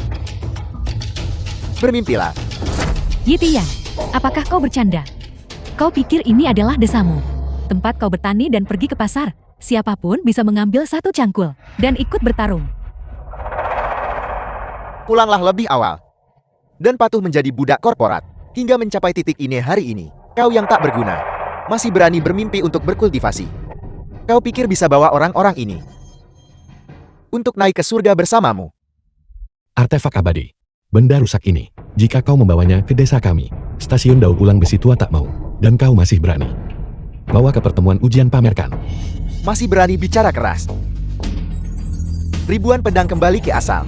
Bermimpilah.
Yi Tian, apakah kau bercanda? Kau pikir ini adalah desamu? Tempat kau bertani dan pergi ke pasar. Siapapun bisa mengambil satu cangkul dan ikut bertarung.
Pulanglah lebih awal dan patuh menjadi budak korporat hingga mencapai titik ini hari ini. Kau yang tak berguna, masih berani bermimpi untuk berkultivasi. Kau pikir bisa bawa orang-orang ini untuk naik ke surga bersamamu?
Artefak abadi. Benda rusak ini. Jika kau membawanya ke desa kami, stasiun daur ulang besi tua tak mau, dan kau masih berani. Bawa ke pertemuan ujian pamerkan.
Masih berani bicara keras. Ribuan pedang kembali ke asal.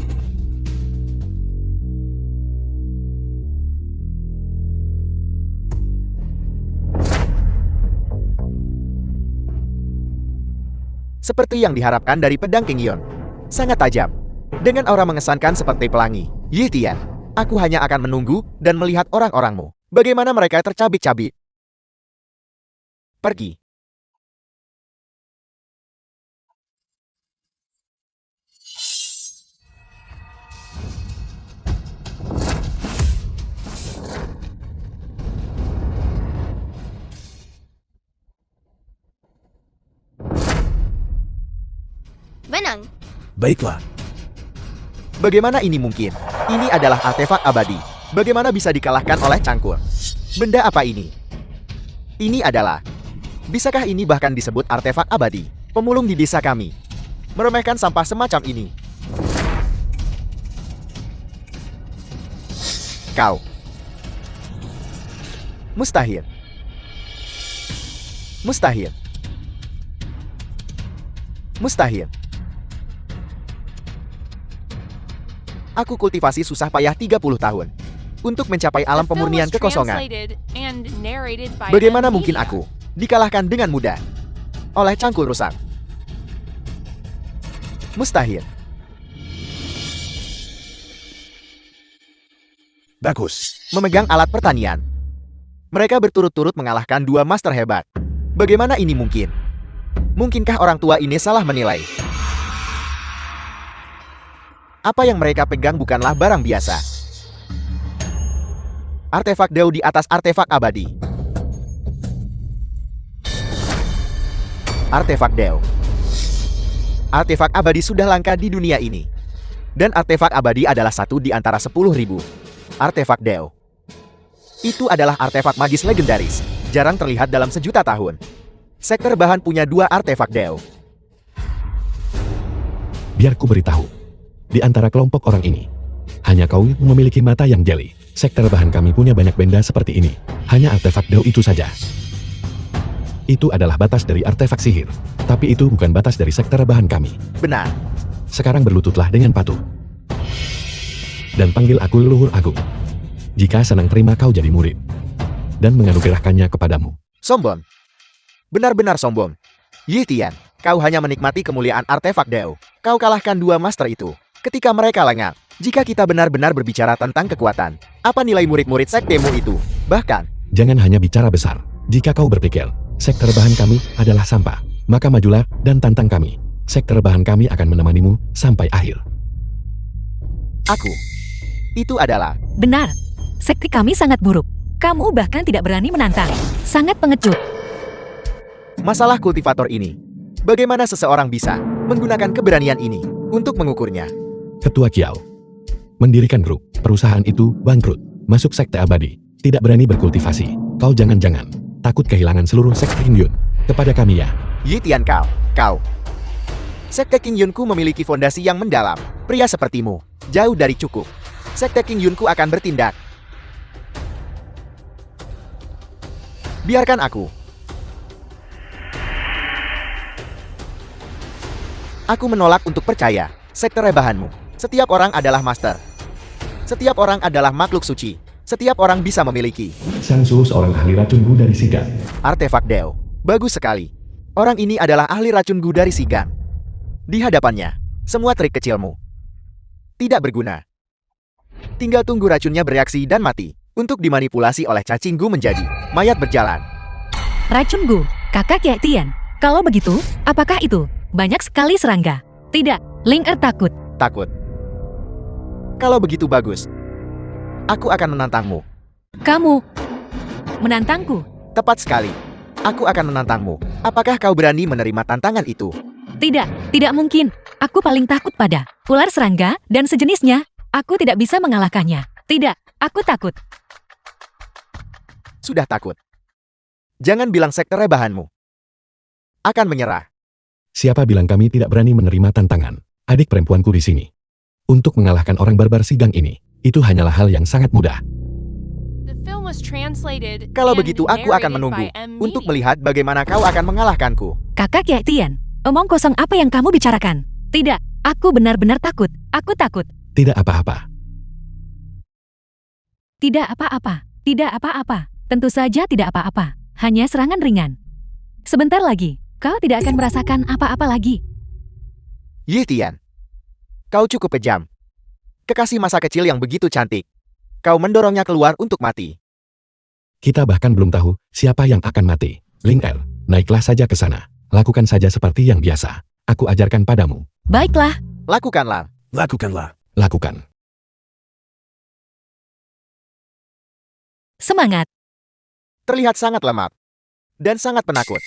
Seperti yang diharapkan dari pedang King Yon. Sangat tajam. Dengan aura mengesankan seperti pelangi. Yi Tian, aku hanya akan menunggu dan melihat orang-orangmu. Bagaimana mereka tercabik-cabik. Pergi.
Benang.
Baiklah.
Bagaimana ini mungkin? Ini adalah artefak abadi. Bagaimana bisa dikalahkan oleh cangkul? Benda apa ini? Ini adalah... Bisakah ini bahkan disebut artefak abadi? Pemulung di desa kami meremehkan sampah semacam ini. Kau. Mustahil. Mustahil. Mustahil. Aku kultivasi susah payah 30 tahun untuk mencapai alam
The film
pemurnian
was
kekosongan.
translated and narrated by
Bagaimana
M
mungkin
Media.
aku dikalahkan dengan mudah oleh cangkul rusak? Mustahil.
Bagus.
Memegang alat pertanian. Mereka berturut-turut mengalahkan dua master hebat. Bagaimana ini mungkin? Mungkinkah orang tua ini salah menilai? Apa yang mereka pegang bukanlah barang biasa. Artefak Dao di atas artefak abadi. Artefak Dao. Artefak abadi sudah langka di dunia ini. Dan artefak abadi adalah satu di antara 10.000 artefak Dao. Itu adalah artefak magis legendaris, jarang terlihat dalam sejuta tahun. Sektor bahan punya dua artefak Dao.
Biar ku beritahu. Di antara kelompok orang ini, hanya kau yang memiliki mata yang jeli. Sektor bahan kami punya banyak benda seperti ini. Hanya artefak Dao itu saja. Itu adalah batas dari artefak sihir. Tapi itu bukan batas dari sektor bahan kami.
Benar.
Sekarang berlututlah dengan patuh. Dan panggil aku leluhur agung. Jika senang terima kau jadi murid. Dan menganugerahkannya kepadamu.
Sombong. Benar-benar sombong. Yi Tian, kau hanya menikmati kemuliaan artefak Dao. Kau kalahkan dua master itu ketika mereka lengah. Jika kita benar-benar berbicara tentang kekuatan, apa nilai murid-murid sektemu itu? Bahkan,
Jangan hanya bicara besar. Jika kau berpikir, sektor bahan kami adalah sampah, maka majulah dan tantang kami. Sektor bahan kami akan menemanimu sampai akhir.
aku. Itu adalah...
Benar, sekte kami sangat buruk. Kamu bahkan tidak berani menantang. Sangat pengecut.
masalah kultivator ini. Bagaimana seseorang bisa menggunakan keberanian ini untuk mengukurnya?
Ketua Kiao. Mendirikan grup, perusahaan itu bangkrut. Masuk sekte abadi. Tidak berani berkultivasi. Kau jangan-jangan takut kehilangan seluruh sekte King Yun. Kepada kami ya.
Yi Tian kau. Sekte King Yunku memiliki fondasi yang mendalam. Pria sepertimu, jauh dari cukup. Sekte King Yunku akan bertindak. Biarkan aku. Aku menolak untuk percaya. Sekte rebahanmu. Setiap orang adalah master. Setiap orang adalah makhluk suci. Setiap orang bisa memiliki
Sang Su seorang ahli racun Gu dari Sigan.
artefak Deo. Bagus sekali. Orang ini adalah ahli racun Gu dari Sigan. Di hadapannya, semua trik kecilmu tidak berguna. Tinggal tunggu racunnya bereaksi dan mati. Untuk dimanipulasi oleh cacing Gu menjadi mayat berjalan.
Racun Gu, kakak Ye Tian. Kalau begitu, apakah itu? Banyak sekali serangga. Tidak, Ling Er takut.
Takut. Kalau begitu bagus. Aku akan menantangmu.
Kamu menantangku.
Tepat sekali. Aku akan menantangmu. Apakah kau berani menerima tantangan itu?
Tidak, tidak mungkin. Aku paling takut pada ular serangga dan sejenisnya. Aku tidak bisa mengalahkannya. Tidak, aku takut.
Sudah takut. Jangan bilang sekte rebahanmu akan menyerah.
Siapa bilang kami tidak berani menerima tantangan? Adik perempuanku di sini. Untuk mengalahkan orang barbar Sigang ini, itu hanyalah hal yang sangat mudah.
The film was translated
Kalau
and
begitu aku akan
narrated
menunggu
by M
untuk
Media.
melihat bagaimana kau akan mengalahkanku.
Kakak Ye Tian, omong kosong apa yang kamu bicarakan? Tidak, aku benar-benar takut. Aku takut.
Tidak apa-apa.
Tidak apa-apa. Tidak apa-apa. Tentu saja tidak apa-apa. Hanya serangan ringan. Sebentar lagi, kau tidak akan merasakan apa-apa lagi.
Ye Tian, kau cukup kejam. Kekasih masa kecil yang begitu cantik. Kau mendorongnya keluar untuk mati.
Kita bahkan belum tahu siapa yang akan mati. Ling Er, naiklah saja ke sana. Lakukan saja seperti yang biasa. Aku ajarkan padamu.
Baiklah,
Lakukanlah.
Lakukanlah.
Lakukan.
semangat.
Terlihat sangat lemah dan sangat penakut.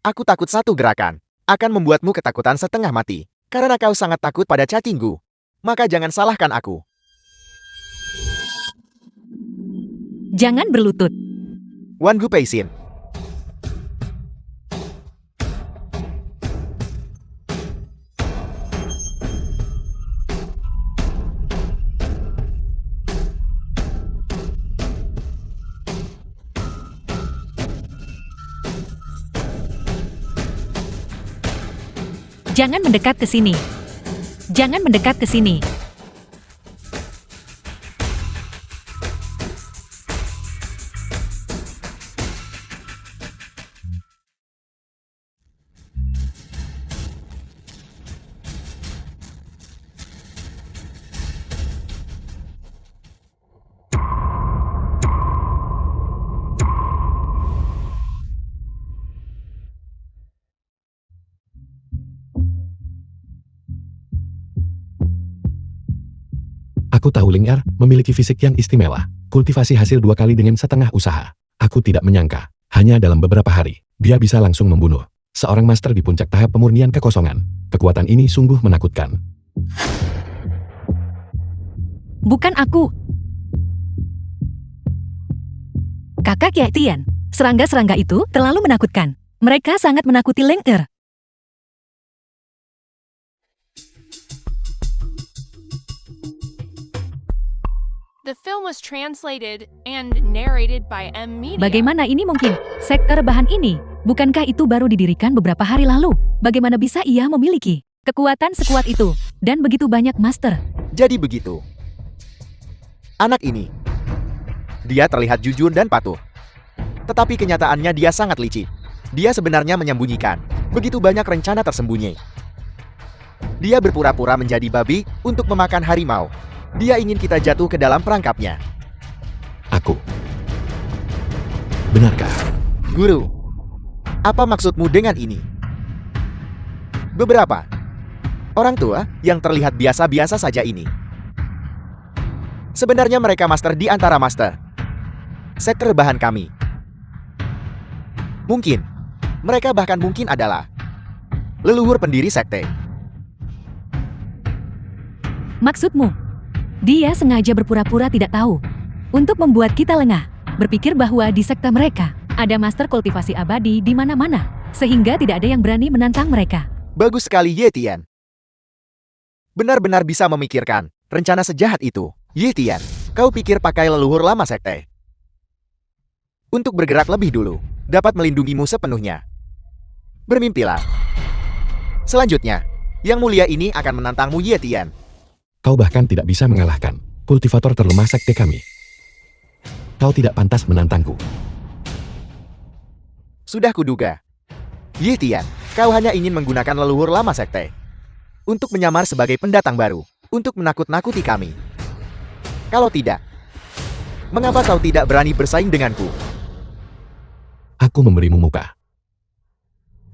Aku takut satu gerakan akan membuatmu ketakutan setengah mati. Karena kau sangat takut pada cacing Gu. Maka jangan salahkan aku.
Jangan berlutut.
Wan Gu Peisin.
Jangan mendekat ke sini. Jangan mendekat ke sini.
Aku tahu Ling Er memiliki fisik yang istimewa. Kultivasi hasil 2 kali dengan setengah usaha. Aku tidak menyangka, hanya dalam beberapa hari, dia bisa langsung membunuh seorang master di puncak tahap pemurnian kekosongan. Kekuatan ini sungguh menakutkan.
Bukan aku. Kakak Ye Tian, serangga-serangga itu terlalu menakutkan. Mereka sangat menakuti Ling Er.
The film was translated and narrated by M Media.
Bagaimana ini mungkin? Sekte rebahan ini, bukankah itu baru didirikan beberapa hari lalu? Bagaimana bisa ia memiliki kekuatan sekuat itu dan begitu banyak master?
Jadi begitu. Anak ini. Dia terlihat jujur dan patuh. Tetapi kenyataannya dia sangat licik. Dia sebenarnya menyembunyikan begitu banyak rencana tersembunyi. Dia berpura-pura menjadi babi untuk memakan harimau. Dia ingin kita jatuh ke dalam perangkapnya.
Aku. Benarkah?
Guru, apa maksudmu dengan ini? Beberapa orang tua yang terlihat biasa-biasa saja ini. Sebenarnya mereka master di antara master. Sekte rebahan kami. Mungkin, mereka bahkan mungkin adalah leluhur pendiri sekte.
Maksudmu? Dia sengaja berpura-pura tidak tahu untuk membuat kita lengah, berpikir bahwa di sekte mereka ada master kultivasi abadi di mana-mana, sehingga tidak ada yang berani menantang mereka.
Bagus sekali Ye Tian. Benar-benar bisa memikirkan rencana sejahat itu. Ye Tian, kau pikir pakai leluhur lama sekte untuk bergerak lebih dulu dapat melindungimu sepenuhnya. Bermimpilah. Selanjutnya, yang mulia ini akan menantangmu Ye Tian.
Kau bahkan tidak bisa mengalahkan kultivator terlemah sekte kami. Kau tidak pantas menantangku.
Sudah kuduga. Ye Tian, kau hanya ingin menggunakan leluhur lama sekte untuk menyamar sebagai pendatang baru, untuk menakut-nakuti kami. Kalau tidak, mengapa kau tidak berani bersaing denganku?
Aku memberimu muka.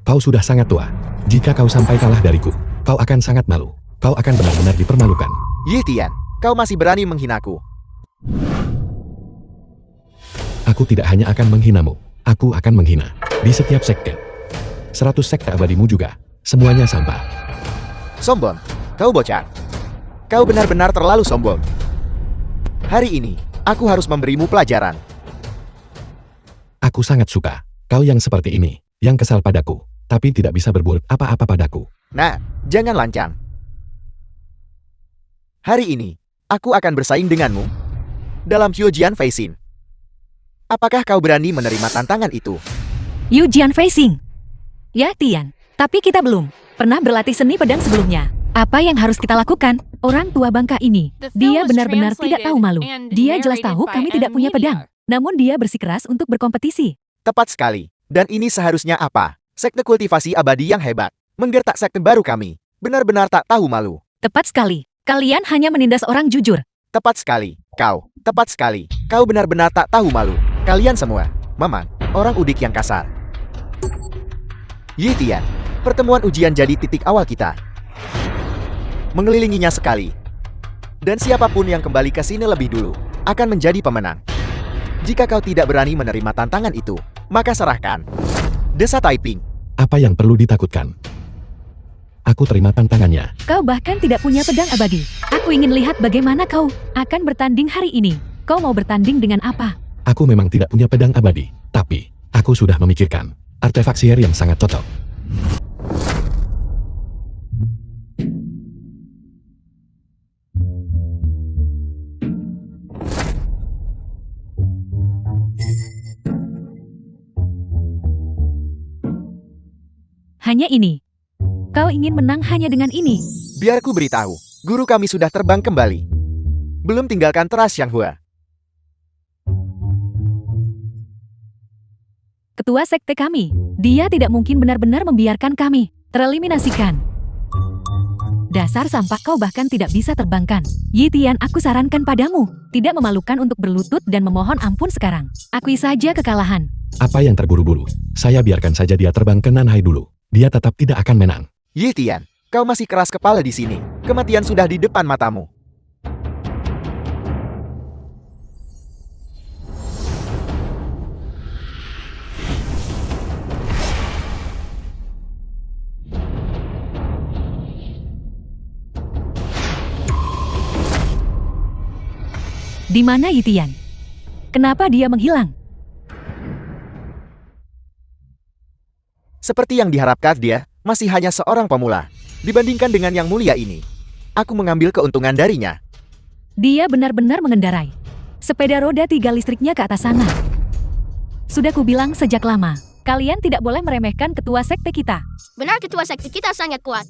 Kau sudah sangat tua. Jika kau sampai kalah dariku, kau akan sangat malu. Kau akan benar-benar dipermalukan.
Ye Tian, kau masih berani menghinaku.
Aku tidak hanya akan menghinamu, aku akan menghina di setiap sekte. 100 sekte abadimu juga, semuanya sampah.
Sombong, kau bocah. Kau benar-benar terlalu sombong. Hari ini, aku harus memberimu pelajaran.
Aku sangat suka kau yang seperti ini, yang kesal padaku, tapi tidak bisa berbuat apa-apa padaku.
Nah, jangan lancang. Hari ini, aku akan bersaing denganmu dalam Hyujian Facing. Apakah kau berani menerima tantangan itu?
Yujian Facing. Ya, Tian. Tapi kita belum pernah berlatih seni pedang sebelumnya. Apa yang harus kita lakukan? Orang tua bangka ini,
The film
dia
was
benar-benar tidak tahu malu.
translated and
Dia jelas
narrated
tahu
by
kami tidak
M
punya
Media.
pedang. Namun dia bersikeras untuk berkompetisi.
Tepat sekali. Dan ini seharusnya apa? Sekte kultivasi abadi yang hebat. Menggertak sekte baru kami. Benar-benar tak tahu malu.
Tepat sekali. Kalian hanya menindas orang jujur.
Tepat sekali. Kau. Tepat sekali. Kau benar-benar tak tahu malu. Kalian semua. Memang. Orang udik yang kasar. Ye Tian. Pertemuan ujian jadi titik awal kita. Mengelilinginya sekali. Dan siapapun yang kembali ke sini lebih dulu akan menjadi pemenang. Jika kau tidak berani menerima tantangan itu, maka serahkan. Desa Taiping.
Apa yang perlu ditakutkan? Aku terima tantangannya.
Kau bahkan tidak punya pedang abadi. Aku ingin lihat bagaimana kau akan bertanding hari ini. Kau mau bertanding dengan apa?
Aku memang tidak punya pedang abadi, tapi aku sudah memikirkan artefak sihir yang sangat cocok.
Hanya ini. Kau ingin menang hanya dengan ini.
Biar ku beritahu, guru kami sudah terbang kembali. Belum tinggalkan teras Yang Hua.
Ketua sekte kami. Dia tidak mungkin benar-benar membiarkan kami tereliminasikan. Dasar sampah, kau bahkan tidak bisa terbangkan. Yi Tian, aku sarankan padamu, tidak memalukan untuk berlutut dan memohon ampun sekarang. Akui saja kekalahan.
Apa yang terburu-buru? Saya biarkan saja dia terbang ke Nanhai dulu. Dia tetap tidak akan menang.
Ye Tian, kau masih keras kepala di sini. Kematian sudah di depan matamu.
Di mana Yi Tian? Kenapa dia menghilang?
Seperti yang diharapkan dia, masih hanya seorang pemula. Dibandingkan dengan yang mulia ini, aku mengambil keuntungan darinya.
Dia benar-benar mengendarai sepeda roda 3 listriknya ke atas sana. Sudah kubilang sejak lama, kalian tidak boleh meremehkan ketua sekte kita.
Benar ketua sekte kita sangat kuat.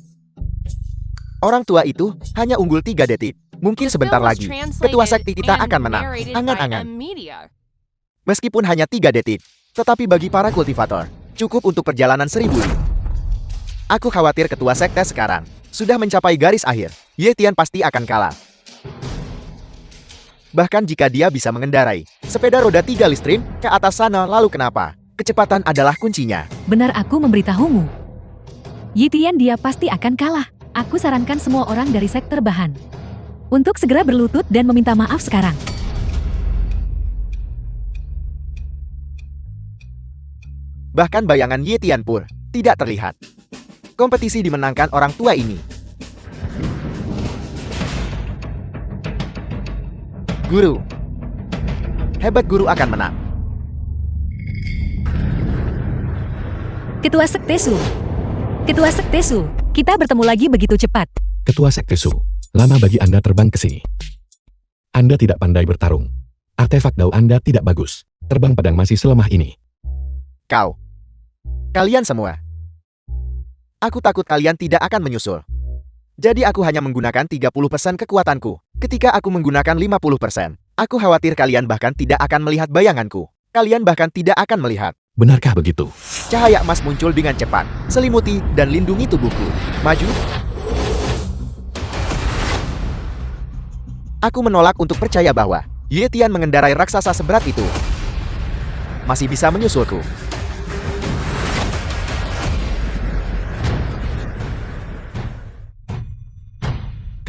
Orang tua itu hanya unggul 3 detik. Mungkin
The
sebentar
film was
lagi, ketua sekte
translated
kita
and
akan menang.
narrated by
Angan-angan.
M Media.
Meskipun hanya 3 detik, tetapi bagi para kultivator, cukup untuk perjalanan 1000 li. Aku khawatir ketua sekte sekarang sudah mencapai garis akhir. Ye Tian pasti akan kalah. Bahkan jika dia bisa mengendarai sepeda roda 3 listrik ke atas sana, lalu kenapa? Kecepatan adalah kuncinya.
Benar, aku memberitahumu. Yi Tian, dia pasti akan kalah. Aku sarankan semua orang dari sektor bahan untuk segera berlutut dan meminta maaf sekarang.
Bahkan bayangan Ye Tian pun tidak terlihat. Kompetisi dimenangkan orang tua ini. Guru. Hebat, guru akan menang.
Ketua sekte Su. Ketua sekte Su, kita bertemu lagi begitu cepat.
Ketua sekte Su, lama bagi Anda terbang ke sini. Anda tidak pandai bertarung. Artefak dao Anda tidak bagus. Terbang pedang masih selemah ini.
Kalian semua. Aku takut kalian tidak akan menyusul. Jadi aku hanya menggunakan 30% kekuatanku. Ketika aku menggunakan 50%, aku khawatir kalian bahkan tidak akan melihat bayanganku. Kalian bahkan tidak akan melihat.
Benarkah begitu?
Cahaya emas muncul dengan cepat, selimuti dan lindungi tubuhku. Maju. Aku menolak untuk percaya bahwa Yetian mengendarai raksasa seberat itu masih bisa menyusulku.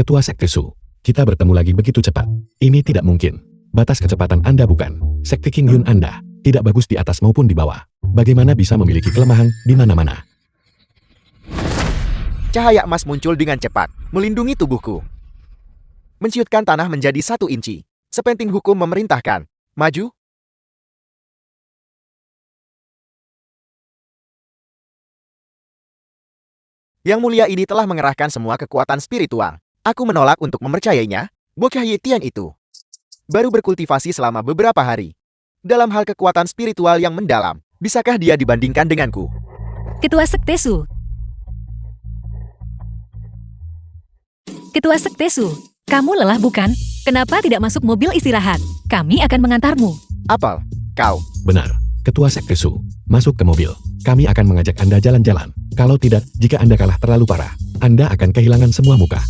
Ketua Sekte Su, kita bertemu lagi begitu cepat. Ini tidak mungkin. Batas kecepatan Anda bukan. Sekte King Yun Anda tidak bagus di atas maupun di bawah. Bagaimana bisa memiliki kelemahan di mana-mana?
Cahaya emas muncul dengan cepat, melindungi tubuhku. Menciutkan tanah menjadi 1 inci. Sepenting hukum memerintahkan. Maju. Yang mulia ini telah mengerahkan semua kekuatan spiritual. Aku menolak untuk mempercayainya. Bocah Yetian itu baru berkultivasi selama beberapa hari. Dalam hal kekuatan spiritual yang mendalam, bisakah dia dibandingkan denganku?
Ketua Sekte Su. Ketua Sekte Su, kamu lelah bukan? Kenapa tidak masuk mobil istirahat? Kami akan mengantarmu.
Apel, kau.
Benar. Ketua Sekte Su, masuk ke mobil. Kami akan mengajak Anda jalan-jalan. Kalau tidak, jika Anda kalah terlalu parah, Anda akan kehilangan semua muka.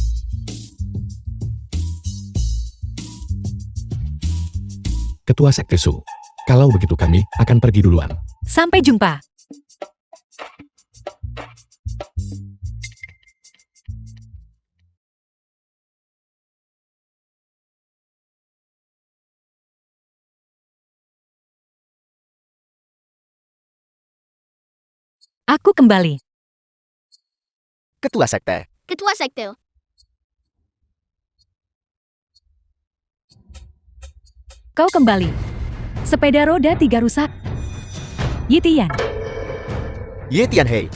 Ketua Sekte Su, kalau begitu kami akan pergi duluan.
Sampai jumpa. Aku kembali.
Ketua Sekte.
Ketua Sekte.
Kau kembali. Sepeda roda 3 rusak. Yitian.
Yetian Hei.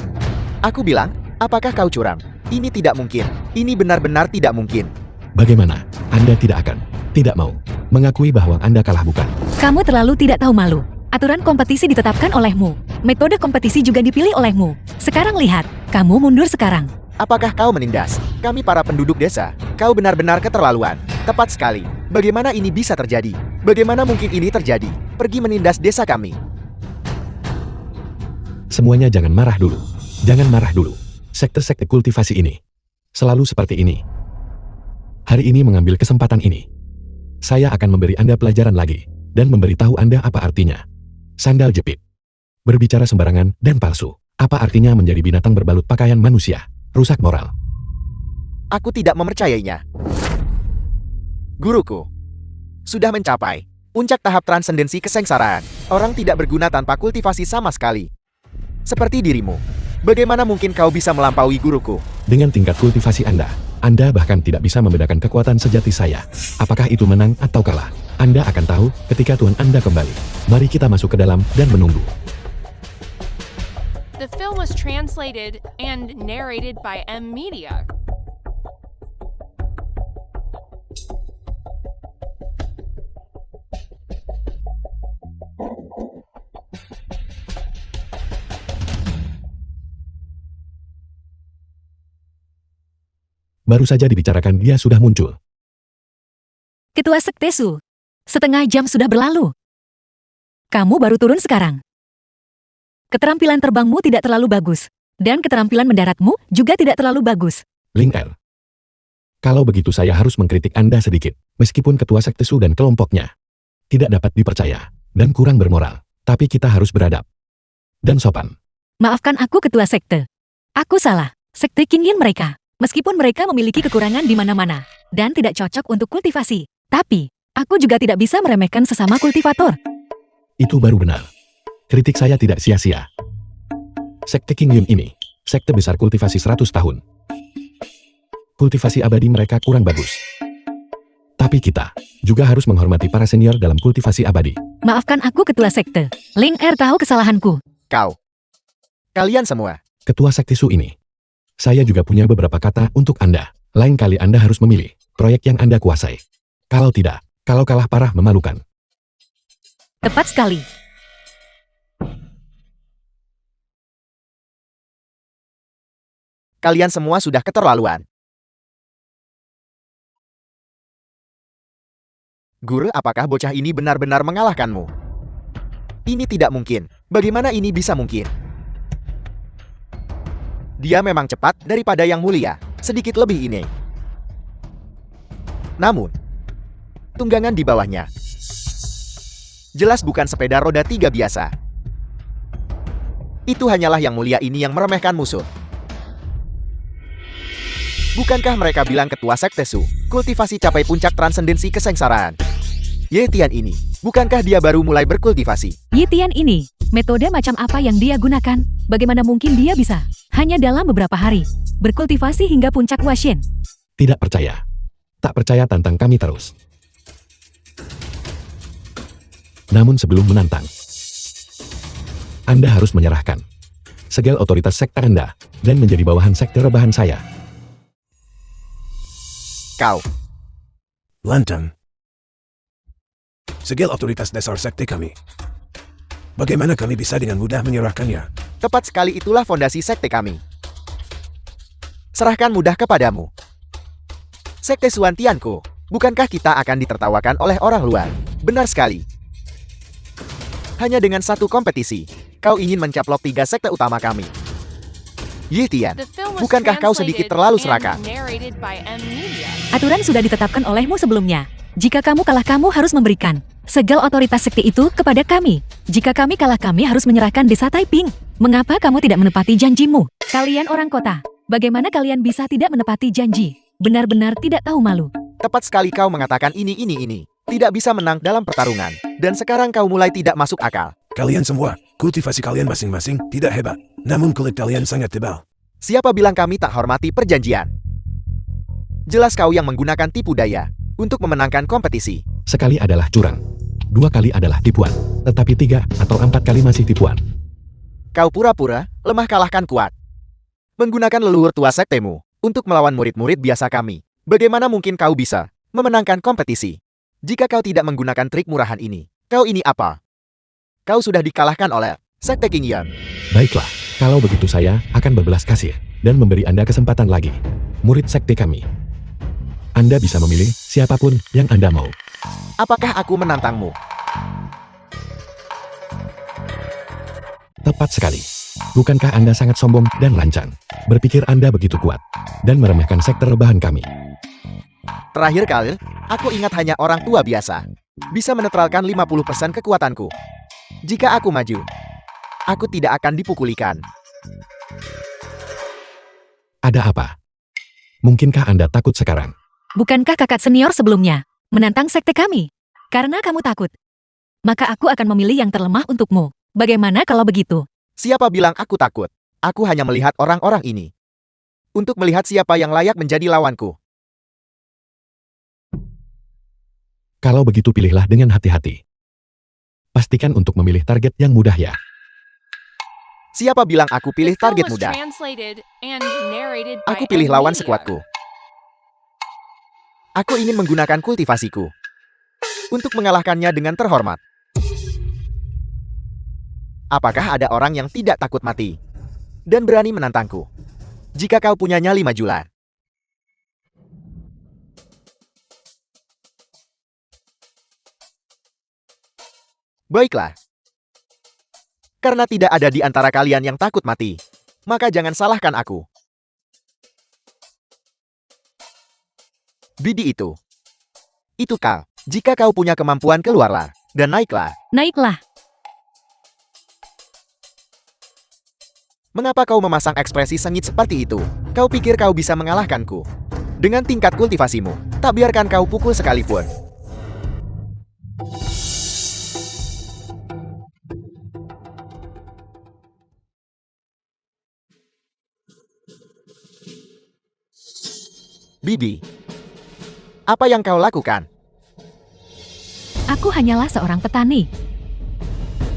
Aku bilang, apakah kau curang? Ini tidak mungkin. Ini benar-benar tidak mungkin.
Bagaimana? Anda tidak akan, tidak mau, mengakui bahwa Anda kalah bukan?
Kamu terlalu tidak tahu malu. Aturan kompetisi ditetapkan olehmu. Metode kompetisi juga dipilih olehmu. Sekarang lihat, kamu mundur sekarang.
Apakah kau menindas? Kami para penduduk desa. Kau benar-benar keterlaluan. Tepat sekali. Bagaimana ini bisa terjadi? Bagaimana mungkin ini terjadi? Pergi menindas desa kami.
Semuanya jangan marah dulu. Jangan marah dulu. Sekte-sekte kultivasi ini selalu seperti ini. Hari ini mengambil kesempatan ini. Saya akan memberi Anda pelajaran lagi dan memberitahu Anda apa artinya sandal jepit. Berbicara sembarangan dan palsu. Apa artinya menjadi binatang berbalut pakaian manusia? Rusak moral.
Aku tidak mempercayainya. Guruku sudah mencapai puncak tahap transendensi kesengsaraan. Orang tidak berguna tanpa kultivasi sama sekali. Seperti dirimu. Bagaimana mungkin kau bisa melampaui guruku?
Dengan tingkat kultivasi Anda bahkan tidak bisa membedakan kekuatan sejati saya. Apakah itu menang atau kalah? Anda akan tahu ketika Tuhan Anda kembali. Mari kita masuk ke dalam dan menunggu.
The film was translated and narrated by M Media.
Baru saja dibicarakan dia sudah muncul.
Ketua Sekte Su, setengah jam sudah berlalu. Kamu baru turun sekarang. Keterampilan terbangmu tidak terlalu bagus. Dan keterampilan mendaratmu juga tidak terlalu bagus.
Ling Er. Kalau begitu saya harus mengkritik Anda sedikit. Meskipun Ketua Sekte Su dan kelompoknya tidak dapat dipercaya dan kurang bermoral. Tapi kita harus beradab dan sopan.
Maafkan aku Ketua Sekte. Aku salah. Sekte Qingyin mereka. Meskipun mereka memiliki kekurangan di mana-mana dan tidak cocok untuk kultivasi. Tapi, aku juga tidak bisa meremehkan sesama kultivator.
Itu baru benar. Kritik saya tidak sia-sia. Sekte King Yun ini, sekte besar kultivasi 100 tahun. Kultivasi abadi mereka kurang bagus. Tapi kita juga harus menghormati para senior dalam kultivasi abadi.
Maafkan aku Ketua Sekte. Ling Er tahu kesalahanku.
Kalian semua.
Ketua Sekte Su ini, saya juga punya beberapa kata untuk Anda. Lain kali Anda harus memilih proyek yang Anda kuasai. Kalau tidak, kalau kalah parah memalukan.
Tepat sekali.
Kalian semua sudah keterlaluan. Guru, apakah bocah ini benar-benar mengalahkanmu? Ini tidak mungkin. Bagaimana ini bisa mungkin? Dia memang cepat daripada yang mulia. Sedikit lebih ini. Namun, tunggangan di bawahnya jelas bukan sepeda roda 3 biasa. Itu hanyalah yang mulia ini yang meremehkan musuh. Bukankah mereka bilang ketua sekte Su, kultivasi capai puncak transendensi kesengsaraan? Ye Tian ini, bukankah dia baru mulai berkultivasi?
Yitian ini, metode macam apa yang dia gunakan? Bagaimana mungkin dia bisa, hanya dalam beberapa hari, berkultivasi hingga puncak Washin?
Tidak percaya. Tak percaya, tantang kami terus. Namun sebelum menantang, Anda harus menyerahkan segel otoritas sekte Anda dan menjadi bawahan sekte rebahan saya.
Kau,
Lantang. Segel otoritas dasar sekte kami. Bagaimana kami bisa dengan mudah menyerahkannya?
tepat sekali, itulah fondasi sekte kami. Serahkan mudah kepadamu. Sekte Suan Tianku, bukankah kita akan ditertawakan oleh orang luar? Benar sekali. Hanya dengan satu kompetisi, kau ingin mencaplok 3 sekte utama kami. Ye Tian,
The film was
bukankah kau sedikit
translated
terlalu
and
serakah?
narrated by M Media.
Aturan sudah ditetapkan olehmu sebelumnya. Jika kamu kalah, kamu harus memberikan segel otoritas sekte itu kepada kami. Jika kami kalah, kami harus menyerahkan desa Taiping. Mengapa kamu tidak menepati janjimu? Kalian orang kota, bagaimana kalian bisa tidak menepati janji? Benar-benar tidak tahu malu.
Tepat sekali kau mengatakan ini. Tidak bisa menang dalam pertarungan. Dan sekarang kau mulai tidak masuk akal.
Kalian semua, kultivasi kalian masing-masing tidak hebat. Namun kulit kalian sangat tebal.
Siapa bilang kami tak hormati perjanjian? Jelas kau yang menggunakan tipu daya untuk memenangkan kompetisi.
Sekali adalah curang, 2 kali adalah tipuan, tetapi 3 atau 4 kali masih tipuan.
Kau pura-pura lemah kalahkan kuat. Menggunakan leluhur tua sektemu untuk melawan murid-murid biasa kami. Bagaimana mungkin kau bisa memenangkan kompetisi? Jika kau tidak menggunakan trik murahan ini, kau ini apa? Kau sudah dikalahkan oleh sekte King Yan.
Baiklah, kalau begitu saya akan berbelas kasih dan memberi Anda kesempatan lagi. Murid sekte kami. Anda bisa memilih siapapun yang Anda mau.
Apakah aku menantangmu?
Tepat sekali. Bukankah Anda sangat sombong dan lancang? Berpikir Anda begitu kuat dan meremehkan sekte rebahan kami.
Terakhir kali, aku ingat hanya orang tua biasa bisa menetralkan 50% kekuatanku. Jika aku maju, aku tidak akan dipukulikan.
Ada apa? Mungkinkah Anda takut sekarang?
Bukankah kakak senior sebelumnya menantang sekte kami? Karena kamu takut, maka aku akan memilih yang terlemah untukmu. Bagaimana kalau begitu?
Siapa bilang aku takut? Aku hanya melihat orang-orang ini untuk melihat siapa yang layak menjadi lawanku.
Kalau begitu pilihlah dengan hati-hati. Pastikan untuk memilih target yang mudah ya.
Siapa bilang aku pilih
The film
target
was
mudah?
translated and narrated by
Aku pilih
M
lawan
Media.
sekuatku. Aku ingin menggunakan kultivasiku untuk mengalahkannya dengan terhormat. Apakah ada orang yang tidak takut mati dan berani menantangku? Jika kau punya nyali, majulah. Baiklah. Karena tidak ada di antara kalian yang takut mati, maka jangan salahkan aku. Bibi itu kau. Jika kau punya kemampuan, keluarlah dan naiklah.
Naiklah.
Mengapa kau memasang ekspresi sengit seperti itu? Kau pikir kau bisa mengalahkanku? Dengan tingkat kultivasimu, tak biarkan kau pukul sekalipun. Bibi, apa yang kau lakukan?
Aku hanyalah seorang petani.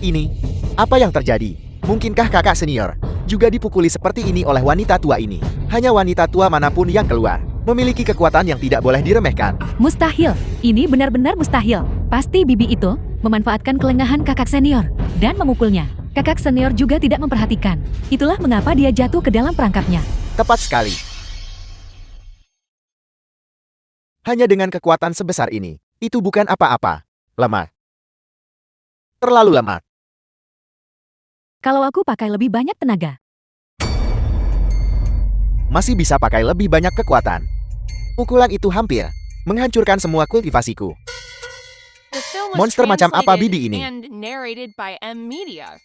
Ini, apa yang terjadi? Mungkinkah kakak senior juga dipukuli seperti ini oleh wanita tua ini? Hanya wanita tua manapun yang keluar memiliki kekuatan yang tidak boleh diremehkan.
Mustahil. Ini benar-benar mustahil. Pasti bibi itu memanfaatkan kelengahan kakak senior dan memukulnya. Kakak senior juga tidak memperhatikan. Itulah mengapa dia jatuh ke dalam perangkapnya.
Tepat sekali. Hanya dengan kekuatan sebesar ini, itu bukan apa-apa. Lemah. Terlalu lemah.
Kalau aku pakai lebih banyak tenaga,
Masih bisa pakai lebih banyak kekuatan. Pukulan itu hampir menghancurkan semua kultivasiku.
The film was
Monster macam apa
translated
Bibi ini?
and narrated by M Media.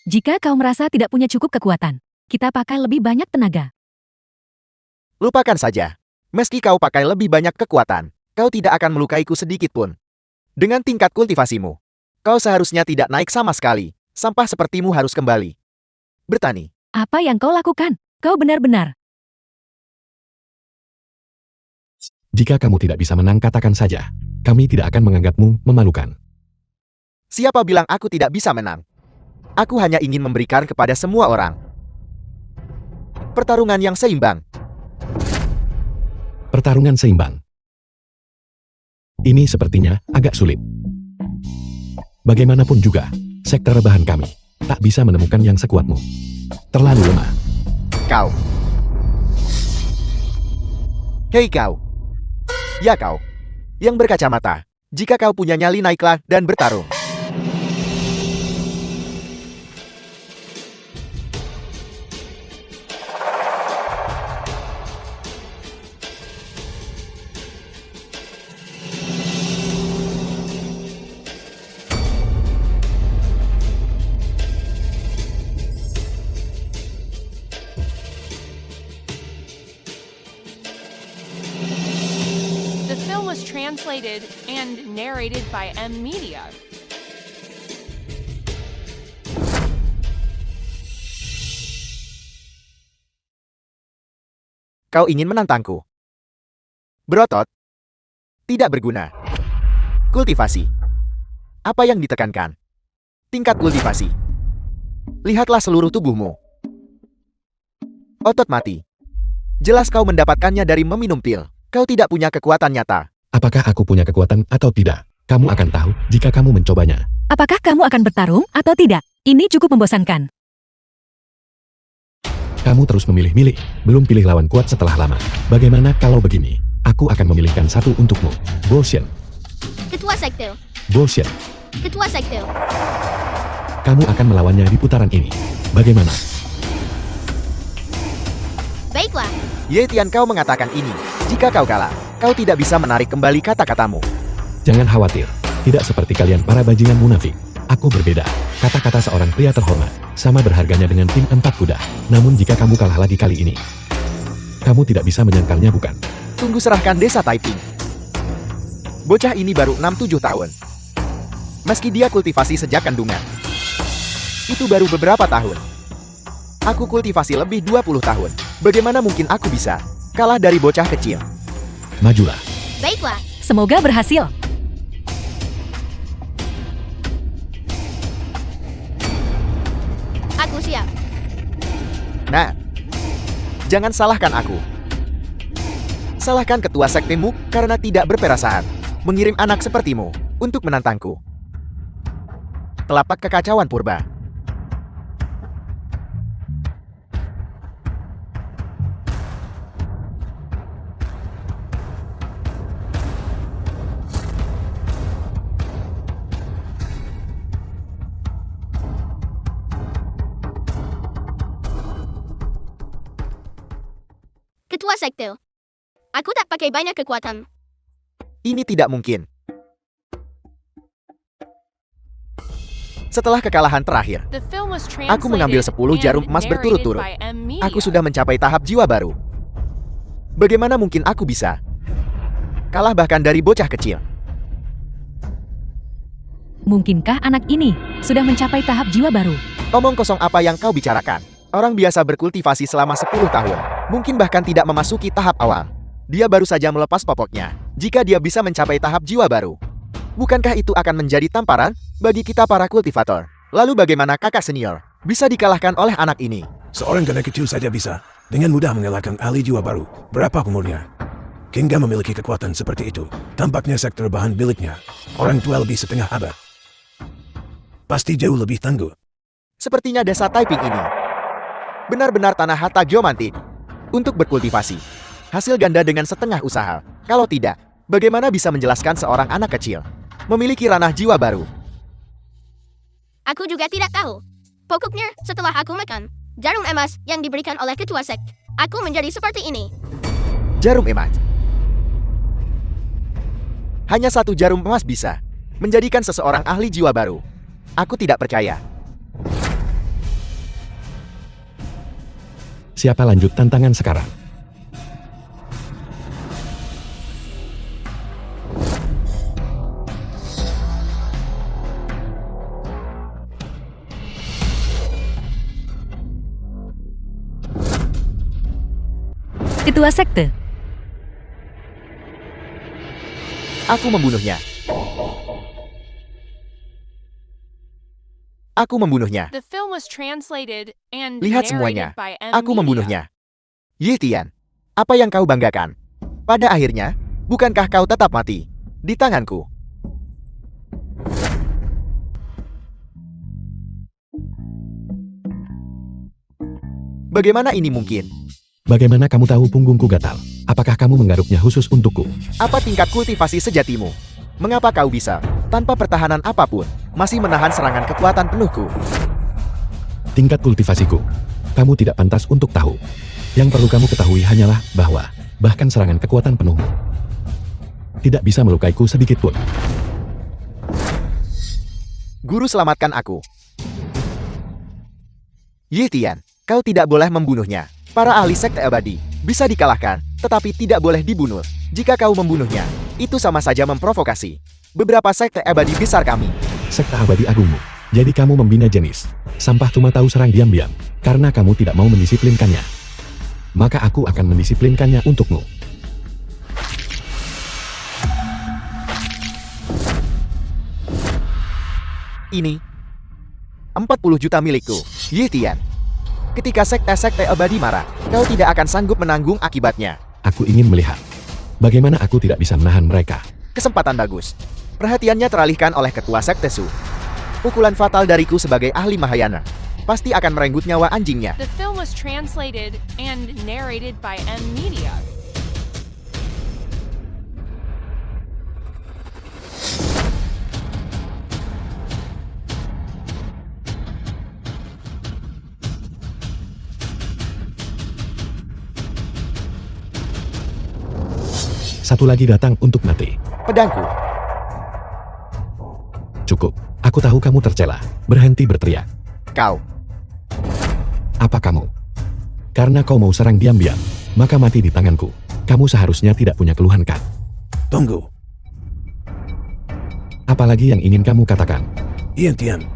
jika kau merasa tidak punya cukup kekuatan, kita pakai lebih banyak tenaga.
Lupakan saja. Meski kau pakai lebih banyak kekuatan, kau tidak akan melukaiku sedikit pun. Dengan tingkat kultivasimu, kau seharusnya tidak naik sama sekali. Sampah sepertimu harus kembali bertani.
Apa yang kau lakukan? Kau benar-benar.
Jika kamu tidak bisa menang, katakan saja. Kami tidak akan menganggapmu memalukan.
Siapa bilang aku tidak bisa menang? Aku hanya ingin memberikan kepada semua orang pertarungan yang seimbang.
Pertarungan seimbang. Ini sepertinya agak sulit. Bagaimanapun juga, sekte rebahan kami tak bisa menemukan yang sekuatmu. Terlalu lemah.
Kau. Hei kau. Ya kau. Yang berkacamata. Jika kau punya nyali, naiklah dan bertarung.
The film was translated and narrated by M Media.
Kau ingin menantangku? Berotot? Tidak berguna. Kultivasi. Apa yang ditekankan? Tingkat kultivasi. Lihatlah seluruh tubuhmu. Otot mati. Jelas kau mendapatkannya dari meminum pil. Kau tidak punya kekuatan nyata.
Apakah aku punya kekuatan atau tidak? Kamu akan tahu jika kamu mencobanya.
Apakah kamu akan bertarung atau tidak? Ini cukup membosankan.
Kamu terus memilih-milih, belum pilih lawan kuat setelah lama. Bagaimana kalau begini? Aku akan memilihkan satu untukmu. Bullshit.
Ketua sekte.
Bullshit.
Ketua sekte.
Kamu akan melawannya di putaran ini. Bagaimana?
Baiklah.
Ye Tian, kau mengatakan ini. Jika kau kalah, kau tidak bisa menarik kembali kata-katamu.
Jangan khawatir. Tidak seperti kalian para bajingan munafik. Aku berbeda. Kata-kata seorang pria terhormat sama berharganya dengan tim 4 kuda. Namun jika kamu kalah lagi kali ini, kamu tidak bisa menyangkalnya, bukan?
Tunggu, serahkan desa Taiping. Bocah ini baru 6-7 tahun. Meski dia kultivasi sejak kandungan, itu baru beberapa tahun. Aku kultivasi lebih 20 tahun. Bagaimana mungkin aku bisa kalah dari bocah kecil?
Majulah.
Baiklah.
Semoga berhasil.
Aku siap.
Nah, jangan salahkan aku. Salahkan ketua sektemu karena tidak berperasaan mengirim anak sepertimu untuk menantangku. Telapak kekacauan purba.
Ketua sekte. Aku tak pakai banyak kekuatan.
Ini tidak mungkin. Setelah kekalahan terakhir,
The film was
aku mengambil
translated
10 jarum
and
emas
narrated
berturut-turut.
by M Media.
Aku sudah mencapai tahap jiwa baru. Bagaimana mungkin aku bisa kalah bahkan dari bocah kecil?
Mungkinkah anak ini sudah mencapai tahap jiwa baru?
Omong kosong apa yang kau bicarakan? Orang biasa berkultivasi selama 10 tahun. Mungkin bahkan tidak memasuki tahap awal. Dia baru saja melepas popoknya. Jika dia bisa mencapai tahap jiwa baru, bukankah itu akan menjadi tamparan bagi kita para kultivator? Lalu bagaimana kakak senior bisa dikalahkan oleh anak ini?
Seorang gadis kecil saja bisa dengan mudah mengalahkan ahli jiwa baru. Berapa umurnya? Hingga memiliki kekuatan seperti itu. Tampaknya sektor bahan miliknya orang tua lebih setengah abad. Pasti jauh lebih tangguh.
Sepertinya desa Taiping ini Benar-benar tanah harta geomantik. Untuk berkultivasi. Hasil ganda dengan setengah usaha. Kalau tidak, bagaimana bisa menjelaskan seorang anak kecil memiliki ranah jiwa baru?
Aku juga tidak tahu. Pokoknya, setelah aku makan jarum emas yang diberikan oleh ketua sekt, aku menjadi seperti ini.
Jarum emas. Hanya satu jarum emas bisa menjadikan seseorang ahli jiwa baru. Aku tidak percaya.
Siapa lanjut tantangan sekarang?
Ketua sekte.
Aku membunuhnya. Aku membunuhnya.
The film was translated and
Lihat
narrated
semuanya.
by M
Aku
Media.
membunuhnya. Yi Tian, apa yang kau banggakan? Pada akhirnya, bukankah kau tetap mati di tanganku? Bagaimana ini mungkin?
Bagaimana kamu tahu punggungku gatal? Apakah kamu menggaruknya khusus untukku?
Apa tingkat kultivasi sejatimu? Mengapa kau bisa, tanpa pertahanan apapun, masih menahan serangan kekuatan penuhku?
Tingkat kultivasiku. Kamu tidak pantas untuk tahu. Yang perlu kamu ketahui hanyalah bahwa, bahkan serangan kekuatan penuhmu tidak bisa melukaiku sedikit pun.
Guru, selamatkan aku. Yi Tian, kau tidak boleh membunuhnya. Para ahli sekte abadi bisa dikalahkan, tetapi tidak boleh dibunuh. Jika kau membunuhnya, itu sama saja memprovokasi beberapa sekte abadi besar kami.
Sekte abadi agungmu. Jadi kamu membina jenis sampah cuma tahu serang diam-diam, karena kamu tidak mau mendisiplinkannya. Maka aku akan mendisiplinkannya untukmu.
Ini 40 juta milikku, Yi Tian. Ketika sekte-sekte abadi marah, kau tidak akan sanggup menanggung akibatnya.
Aku ingin melihat bagaimana aku tidak bisa menahan mereka.
Kesempatan bagus. Perhatiannya teralihkan oleh ketua sekte Su. Pukulan fatal dariku sebagai ahli Mahayana pasti akan merenggut nyawa anjingnya.
The film was translated and narrated by M Media.
Satu lagi datang untuk mati.
Pedangku.
Cukup. Aku tahu kamu tercela. Berhenti berteriak.
Kau.
Apa kamu? Karena kau mau serang diam-diam, maka mati di tanganku. Kamu seharusnya tidak punya keluhan, kan?
Tunggu.
Apalagi yang ingin kamu katakan?
Yi Tian.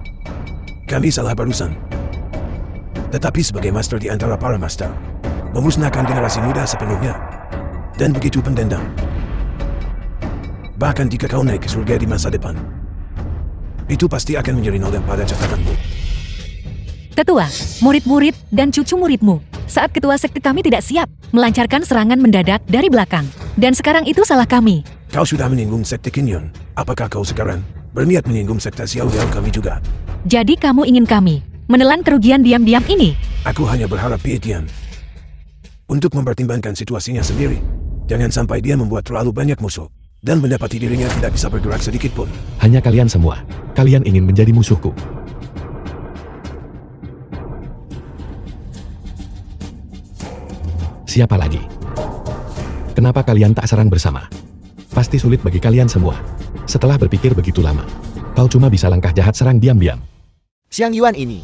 Kami salah barusan. Tetapi sebagai master di antara para master, memusnahkan generasi muda sepenuhnya. Dan begitu pendendam. Bahkan jika kau naik ke surga di masa depan, itu pasti akan menjadi nol pada catatanmu.
Ketua, murid-murid, dan cucu muridmu. Saat ketua sekte kami tidak siap melancarkan serangan mendadak dari belakang. Dan sekarang itu salah kami.
Kau sudah menyinggung sekte Kinyon. Apakah kau sekarang berniat menyinggung sekte Xiao Liao kami juga?
Jadi kamu ingin kami menelan kerugian diam-diam ini?
Aku hanya berharap Yi Tian untuk mempertimbangkan situasinya sendiri. Jangan sampai dia membuat terlalu banyak musuh dan mendapati dirinya tidak bisa bergerak sedikit pun.
Hanya kalian semua. Kalian ingin menjadi musuhku. Siapa lagi? Kenapa kalian tak serang bersama? Pasti sulit bagi kalian semua. Setelah berpikir begitu lama, kau cuma bisa langkah jahat serang diam-diam.
Xiang Yuan ini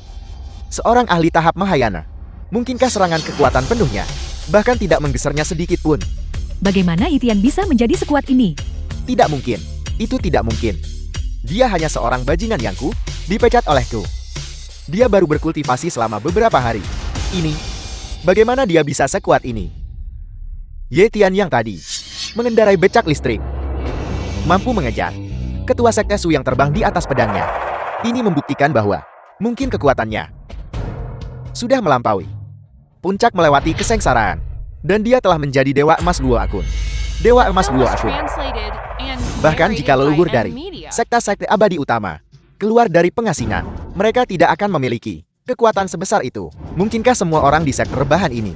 seorang ahli tahap Mahayana. Mungkinkah serangan kekuatan penuhnya bahkan tidak menggesernya sedikit pun?
Bagaimana Itian bisa menjadi sekuat ini?
Tidak mungkin. Itu tidak mungkin. Dia hanya seorang bajingan yangku, dipecat olehku. Dia baru berkultivasi selama beberapa hari. Ini, bagaimana dia bisa sekuat ini? Yi Tian yang tadi mengendarai becak listrik, mampu mengejar ketua sekte Su yang terbang di atas pedangnya. Ini membuktikan bahwa mungkin kekuatannya sudah melampaui puncak melewati kesengsaraan. Dan dia telah menjadi Dewa Emas Luo Akun. Dewa
The
Emas
film
Luo
was
Akun.
translated and
Bahkan
narrated
jika leluhur
by M
dari
Media.
sekte-sekte abadi utama keluar dari pengasingan, mereka tidak akan memiliki Kekuatan sebesar itu, mungkinkah semua orang di sektor rebahan ini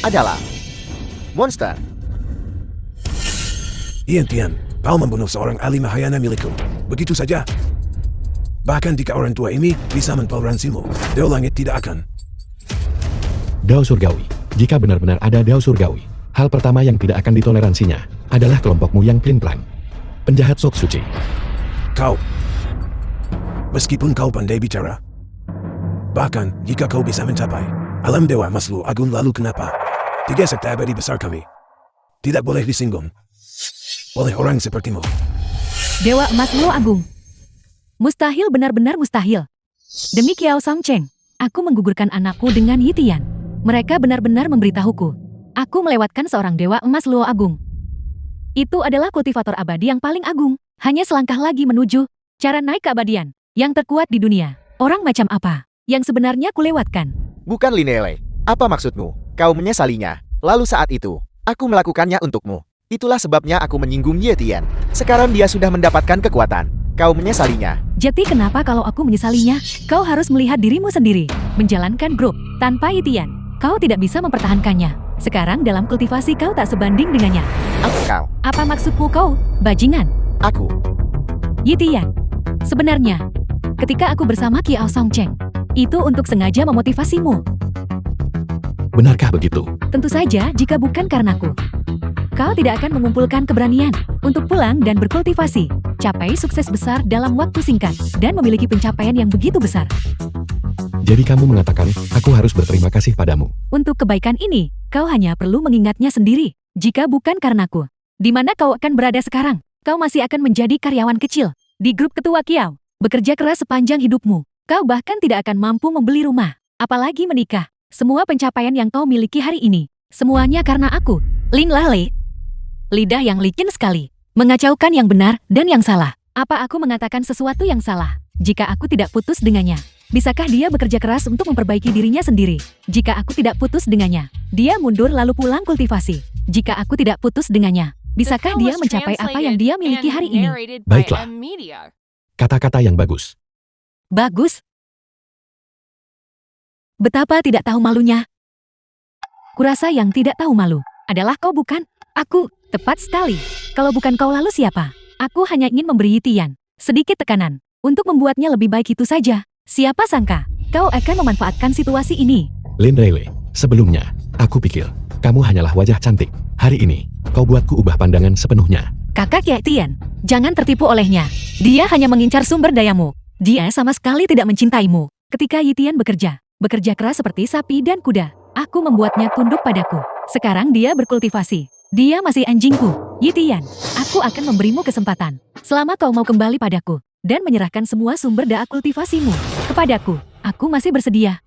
adalah monster?
Ian Tian, kau membunuh seorang ahli Mahayana milikku. Begitu saja. Bahkan jika orang tua ini bisa mentoleransimu, Dao Langit tidak akan.
Dao Surgawi. Jika benar-benar ada Dao Surgawi, hal pertama yang tidak akan ditoleransinya adalah kelompokmu yang plin-plan. Penjahat sok suci.
Kau. Meskipun kau pandai bicara, bahkan jika kau bisa mencapai alam Dewa Maslu Agung, lalu kenapa 3 sekte abadi besar kami tidak boleh disinggung oleh orang sepertimu?
Dewa Emas Lo Agung. Mustahil, benar-benar mustahil. Demi Kiao Songcheng, aku menggugurkan anakku dengan Yitian. Mereka benar-benar memberitahuku. Aku melewatkan seorang Dewa Emas Luo Agung. Itu adalah kultivator abadi yang paling agung. Hanya selangkah lagi menuju cara naik keabadian yang terkuat di dunia. Orang macam apa yang sebenarnya kulewatkan?
Bukan Linele. Apa maksudmu? Kau menyesalinya. Lalu saat itu, aku melakukannya untukmu. Itulah sebabnya aku menyinggung Ye Tian. Sekarang dia sudah mendapatkan kekuatan. Kau menyesalinya.
Jadi kenapa kalau aku menyesalinya? Kau harus melihat dirimu sendiri. Menjalankan grup tanpa Yitian. Kau tidak bisa mempertahankannya. Sekarang dalam kultivasi kau tak sebanding dengannya.
Aku kau.
Apa maksudmu kau, bajingan?
Aku.
Yitian. Sebenarnya, ketika aku bersama Kiao Songcheng, itu untuk sengaja memotivasimu.
Benarkah begitu?
Tentu saja jika bukan karenaku. Kau tidak akan mengumpulkan keberanian untuk pulang dan berkultivasi, capai sukses besar dalam waktu singkat, dan memiliki pencapaian yang begitu besar.
Jadi kamu mengatakan, aku harus berterima kasih padamu.
Untuk kebaikan ini, kau hanya perlu mengingatnya sendiri. Jika bukan karenaku, di mana kau akan berada sekarang? Kau masih akan menjadi karyawan kecil di grup ketua Kiao, bekerja keras sepanjang hidupmu. Kau bahkan tidak akan mampu membeli rumah, apalagi menikah. Semua pencapaian yang kau miliki hari ini, semuanya karena aku, Lin Lale. Lidah yang licin sekali, mengacaukan yang benar dan yang salah. Apa aku mengatakan sesuatu yang salah? Jika aku tidak putus dengannya, bisakah dia bekerja keras untuk memperbaiki dirinya sendiri? Jika aku tidak putus dengannya, dia mundur lalu pulang kultivasi. Jika aku tidak putus dengannya, bisakah dia mencapai apa yang dia miliki hari ini?
Baiklah. Kata-kata yang bagus.
Bagus. Betapa tidak tahu malunya. Kurasa yang tidak tahu malu adalah kau, bukan? Aku. Tepat sekali. Kalau bukan kau, lalu siapa? Aku hanya ingin memberi Yitian sedikit tekanan untuk membuatnya lebih baik, itu saja. Siapa sangka kau akan memanfaatkan situasi ini?
Lin Rele, sebelumnya, aku pikir kamu hanyalah wajah cantik. Hari ini, kau buatku ubah pandangan sepenuhnya.
Kakak Yitian, jangan tertipu olehnya. Dia hanya mengincar sumber dayamu. Dia sama sekali tidak mencintaimu. Ketika Yitian bekerja keras seperti sapi dan kuda, aku membuatnya tunduk padaku. Sekarang dia berkultivasi. Dia masih anjingku. Yitian, aku akan memberimu kesempatan. Selama kau mau kembali padaku dan menyerahkan semua sumber daya kultivasimu kepadaku, aku masih bersedia.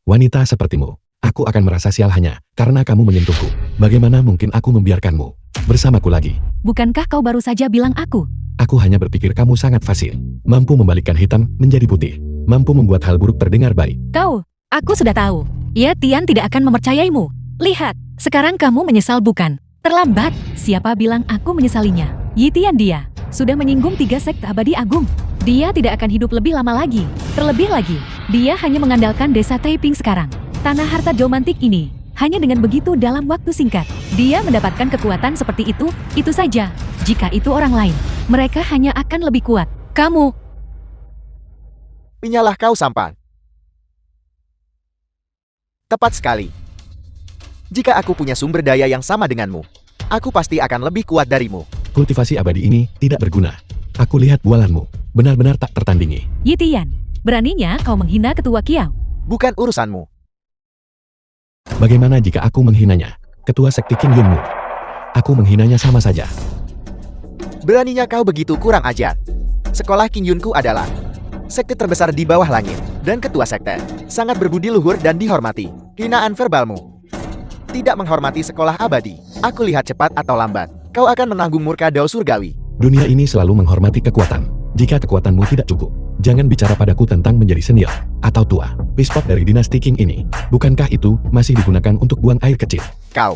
Wanita sepertimu, aku akan merasa sial hanya karena kamu menyentuhku. Bagaimana mungkin aku membiarkanmu bersamaku lagi?
Bukankah kau baru saja bilang aku?
Aku hanya berpikir kamu sangat fasih, mampu membalikkan hitam menjadi putih, mampu membuat hal buruk terdengar baik.
Aku sudah tahu. Yitian tidak akan mempercayaimu. Lihat, sekarang kamu menyesal, bukan? Terlambat. Siapa bilang aku menyesalinya? Yitian, dia sudah menyinggung 3 sekte abadi agung. Dia tidak akan hidup lebih lama lagi. Terlebih lagi, dia hanya mengandalkan desa Taiping sekarang. Tanah harta Jomantik ini. Hanya dengan begitu dalam waktu singkat, dia mendapatkan kekuatan seperti itu saja. Jika itu orang lain, mereka hanya akan lebih kuat. Kamu.
Pinyalah kau sampan. Tepat sekali. Jika aku punya sumber daya yang sama denganmu, aku pasti akan lebih kuat darimu.
Kultivasi abadi ini tidak berguna. Aku lihat bualanmu, benar-benar tak tertandingi.
Yitian, beraninya kau menghina ketua Kiao.
Bukan urusanmu.
Bagaimana jika aku menghinanya? Ketua sekte Qin Yunmu. Aku menghinanya sama saja.
Beraninya kau begitu kurang ajar. Sekolah Qin Yunku adalah sekte terbesar di bawah langit, dan ketua sekte sangat berbudi luhur dan dihormati. Hinaan verbalmu tidak menghormati sekolah abadi. Aku lihat cepat atau lambat, kau akan menanggung murka Dao Surgawi.
Dunia ini selalu menghormati kekuatan. Jika kekuatanmu tidak cukup, jangan bicara padaku tentang menjadi senior atau tua. Pispot dari dinasti Qing ini, bukankah itu masih digunakan untuk buang air kecil?
Kau.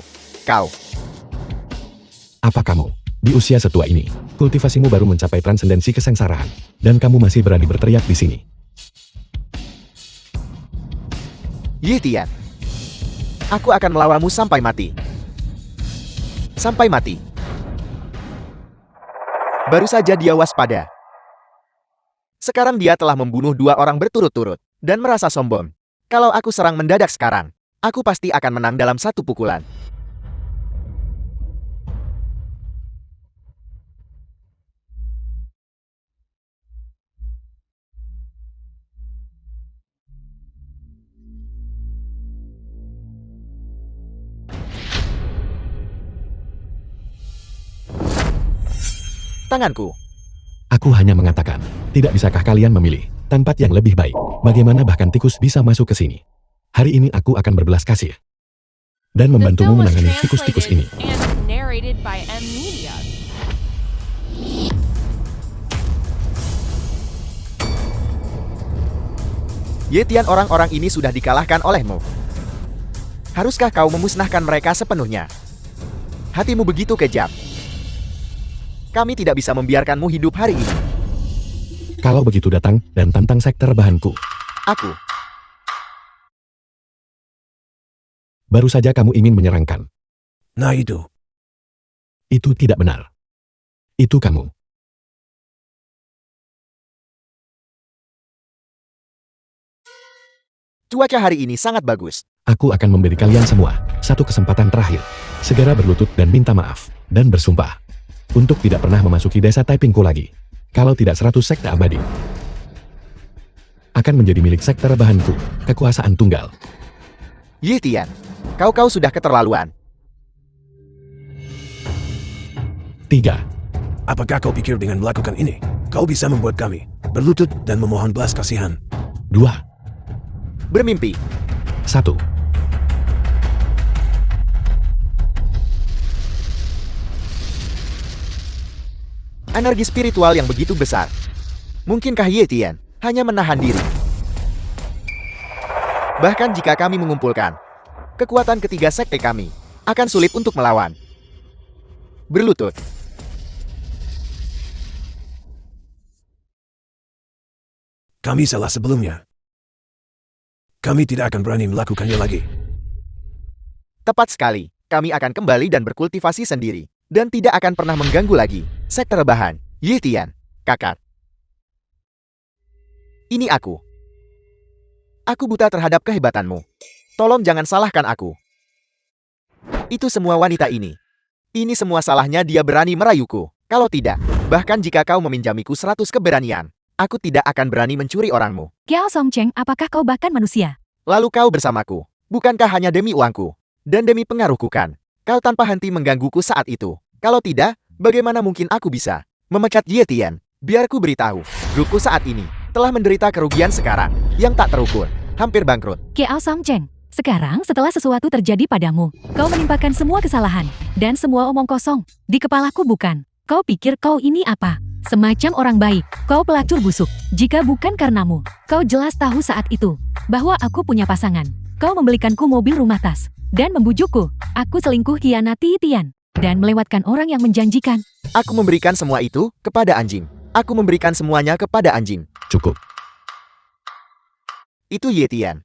Apa kamu? Di usia setua ini, kultivasimu baru mencapai transendensi kesengsaraan, dan kamu masih berani berteriak di sini.
Yi Tian. Aku akan melawanmu sampai mati. Sampai mati. Baru saja dia waspada. Sekarang dia telah membunuh 2 orang berturut-turut, dan merasa sombong. Kalau aku serang mendadak sekarang, aku pasti akan menang dalam 1 pukulan. Tanganku.
Aku hanya mengatakan, tidak bisakah kalian memilih tempat yang lebih baik? Bagaimana bahkan tikus bisa masuk ke sini? Hari ini aku akan berbelas kasih. Dan
The
membantumu
film was
menangani tikus-tikus ini.
translated and narrated by M Media.
Ye Tian, orang-orang ini sudah dikalahkan olehmu. Haruskah kau memusnahkan mereka sepenuhnya? Hatimu begitu kejam. Kami tidak bisa membiarkanmu hidup hari ini.
Kalau begitu datang dan tantang sektor bahanku.
Aku.
Baru saja kamu ingin menyerangkan.
Nah itu.
Itu tidak benar. Itu kamu.
Cuaca hari ini sangat bagus.
Aku akan memberi kalian semua 1 kesempatan terakhir. Segera berlutut dan minta maaf. Dan bersumpah. Untuk tidak pernah memasuki desa Taipingku lagi. Kalau tidak 100 sekte abadi. Akan menjadi milik sekte bahanku. Kekuasaan tunggal.
Ye Tian, kau sudah keterlaluan.
3.
Apakah kau pikir dengan melakukan ini, kau bisa membuat kami berlutut dan memohon belas kasihan?
2.
Bermimpi.
1.
Energi spiritual yang begitu besar. Mungkinkah Ye Tian hanya menahan diri? Bahkan jika kami mengumpulkan kekuatan ketiga sekte kami, akan sulit untuk melawan. Berlutut.
Kami salah sebelumnya. Kami tidak akan berani melakukannya lagi.
Tepat sekali, kami akan kembali dan berkultivasi sendiri. Dan tidak akan pernah mengganggu lagi sekte rebahan, Ye Tian, kakak. Ini aku. Aku buta terhadap kehebatanmu. Tolong jangan salahkan aku. Itu semua wanita ini. Ini semua salahnya dia berani merayuku. Kalau tidak, bahkan jika kau meminjamiku 100 keberanian, aku tidak akan berani mencuri orangmu.
Kiao Songcheng, apakah kau bahkan manusia?
Lalu kau bersamaku. Bukankah hanya demi uangku? Dan demi pengaruhku kan? Kau tanpa henti menggangguku saat itu. Kalau tidak, bagaimana mungkin aku bisa memecat Ye Tian? Biar ku beritahu, grupku saat ini telah menderita kerugian sekarang yang tak terukur, hampir bangkrut.
Kiao Songcheng, sekarang setelah sesuatu terjadi padamu, kau menimpakan semua kesalahan dan semua omong kosong di kepalaku bukan. Kau pikir kau ini apa? Semacam orang baik, kau pelacur busuk. Jika bukan karenamu, kau jelas tahu saat itu bahwa aku punya pasangan. Kau membelikanku mobil rumah tas dan membujukku. Aku selingkuh hianati Tian dan melewatkan orang yang menjanjikan.
Aku memberikan semua itu kepada anjing. Aku memberikan semuanya kepada anjing.
Cukup.
Itu Ye Tian.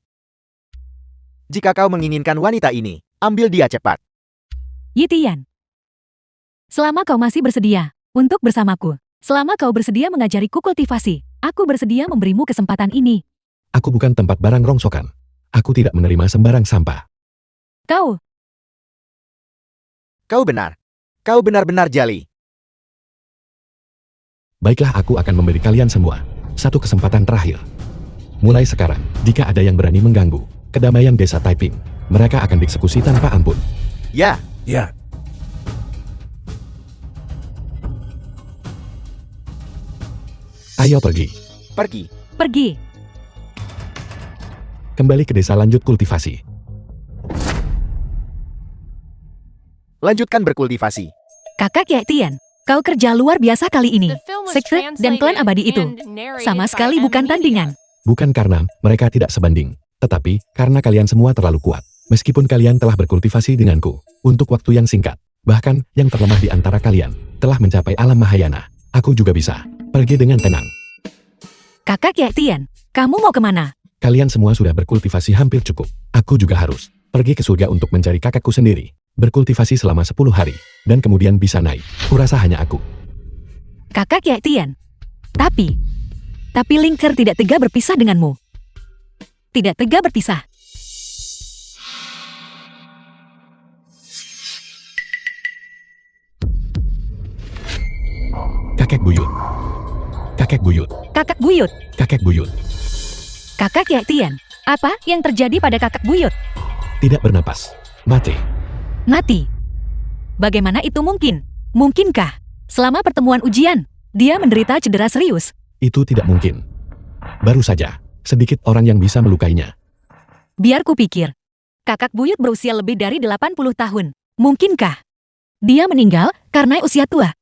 Jika kau menginginkan wanita ini, ambil dia cepat.
Ye Tian, selama kau masih bersedia untuk bersamaku, selama kau bersedia mengajariku kultivasi, aku bersedia memberimu kesempatan ini.
Aku bukan tempat barang rongsokan. Aku tidak menerima sembarang sampah.
Kau benar. Kau benar-benar jali.
Baiklah, aku akan memberi kalian semua 1 kesempatan terakhir. Mulai sekarang, jika ada yang berani mengganggu kedamaian desa Taiping, mereka akan dieksekusi tanpa ampun.
Ya,
Ya,
Ayo pergi.
pergi.
Pergi.
Kembali ke desa, lanjut kultivasi.
Lanjutkan berkultivasi.
Kakak Ye Tian, kau kerja luar biasa kali ini.
The film was
Sekte dan klan
translated
abadi itu
and narrated
sama
by
sekali
M
bukan
Media.
tandingan.
Bukan karena mereka tidak sebanding, tetapi karena kalian semua terlalu kuat. Meskipun kalian telah berkultivasi denganku untuk waktu yang singkat, bahkan yang terlemah di antara kalian telah mencapai alam Mahayana, aku juga bisa pergi dengan tenang.
Kakak Ye Tian, kamu mau kemana?
Kalian semua sudah berkultivasi hampir cukup. Aku juga harus pergi ke surga untuk mencari kakakku sendiri. Berkultivasi selama 10 hari, dan kemudian bisa naik. Kurasa hanya aku.
Kakak Kiai Tian. Tapi Lingker tidak tega berpisah denganmu. Tidak tega berpisah.
Kakek buyut. Kakek buyut.
Kakak buyut.
Kakek buyut.
Kakak Kiai Tian. Apa yang terjadi pada kakak buyut?
Tidak bernapas. Mati.
Mati. Bagaimana itu mungkin? Mungkinkah? Selama pertemuan ujian, dia menderita cedera serius.
Itu tidak mungkin. Baru saja, sedikit orang yang bisa melukainya.
Biar kupikir. Kakak buyut berusia lebih dari 80 tahun. Mungkinkah? Dia meninggal karena usia tua.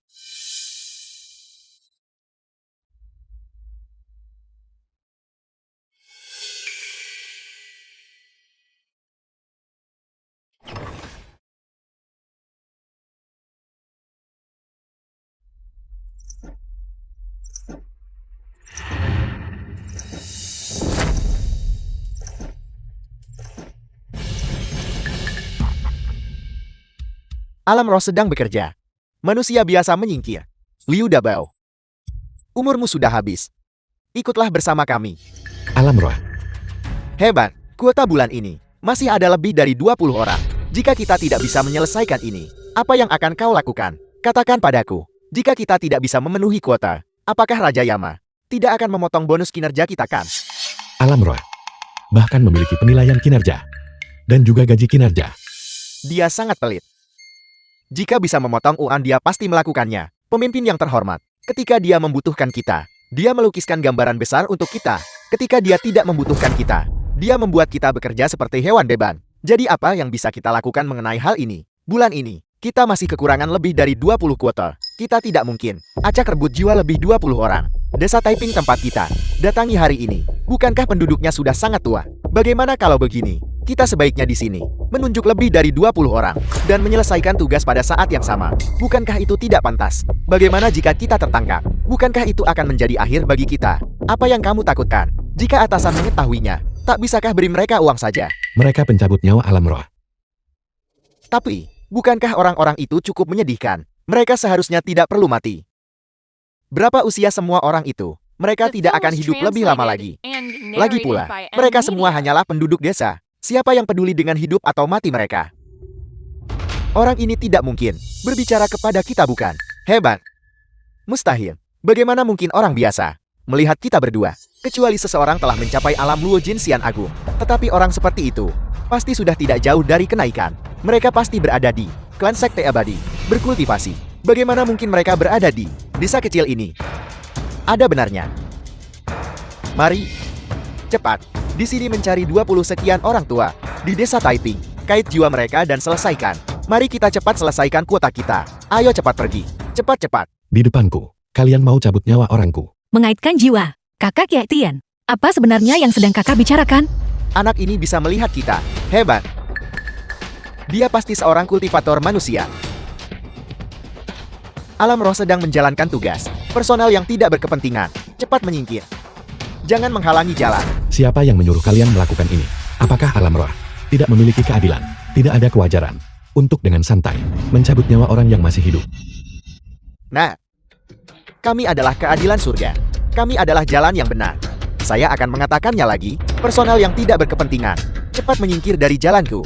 Alam roh sedang bekerja. Manusia biasa menyingkir. Liu Dabao. Umurmu sudah habis. Ikutlah bersama kami.
Alam roh.
Hebat, kuota bulan ini. Masih ada lebih dari 20 orang. Jika kita tidak bisa menyelesaikan ini, apa yang akan kau lakukan? Katakan padaku. Jika kita tidak bisa memenuhi kuota, apakah Raja Yama tidak akan memotong bonus kinerja kita kan?
Alam roh. Bahkan memiliki penilaian kinerja. Dan juga gaji kinerja.
Dia sangat pelit. Jika bisa memotong uang, dia pasti melakukannya. Pemimpin yang terhormat. Ketika dia membutuhkan kita, dia melukiskan gambaran besar untuk kita. Ketika dia tidak membutuhkan kita, dia membuat kita bekerja seperti hewan beban. Jadi apa yang bisa kita lakukan mengenai hal ini? Bulan ini, kita masih kekurangan lebih dari 20 kuota. Kita tidak mungkin acak rebut jiwa lebih 20 orang. Desa Taiping tempat kita datangi hari ini. Bukankah penduduknya sudah sangat tua? Bagaimana kalau begini? Kita sebaiknya di sini menunjuk lebih dari 20 orang dan menyelesaikan tugas pada saat yang sama. Bukankah itu tidak pantas? Bagaimana jika kita tertangkap? Bukankah itu akan menjadi akhir bagi kita? Apa yang kamu takutkan? Jika atasan mengetahuinya, tak bisakah beri mereka uang saja?
Mereka pencabut nyawa alam roh.
Tapi, bukankah orang-orang itu cukup menyedihkan? Mereka seharusnya tidak perlu mati. Berapa usia semua orang itu? Mereka
The
tidak
film
akan
was
hidup lebih lama
translated
lagi.
and
Lagi
narrated
pula,
by M
mereka semua
Media.
hanyalah penduduk desa. Siapa yang peduli dengan hidup atau mati mereka? Orang ini tidak mungkin berbicara kepada kita, bukan? Hebat. Mustahil. Bagaimana mungkin orang biasa melihat kita berdua? Kecuali seseorang telah mencapai alam Luo Jin Xian Agung. Tetapi orang seperti itu pasti sudah tidak jauh dari kenaikan. Mereka pasti berada di klan sekte abadi, berkultivasi. Bagaimana mungkin mereka berada di desa kecil ini? Ada benarnya. Mari, cepat. Di sini mencari 20 sekian orang tua di desa Taiping. Kait jiwa mereka dan selesaikan. Mari kita cepat selesaikan kuota kita. Ayo cepat pergi. Cepat-cepat.
Di depanku, kalian mau cabut nyawa orangku.
Mengaitkan jiwa. Kakak Kiai Tian. Apa sebenarnya yang sedang kakak bicarakan?
Anak ini bisa melihat kita. Hebat. Dia pasti seorang kultivator manusia. Alam roh sedang menjalankan tugas. Personal yang tidak berkepentingan. Cepat menyingkir. Jangan menghalangi jalan.
Siapa yang menyuruh kalian melakukan ini? Apakah alam roh tidak memiliki keadilan? Tidak ada kewajaran untuk dengan santai mencabut nyawa orang yang masih hidup.
Nah, kami adalah keadilan surga. Kami adalah jalan yang benar. Saya akan mengatakannya lagi, personal yang tidak berkepentingan. Cepat menyingkir dari jalanku.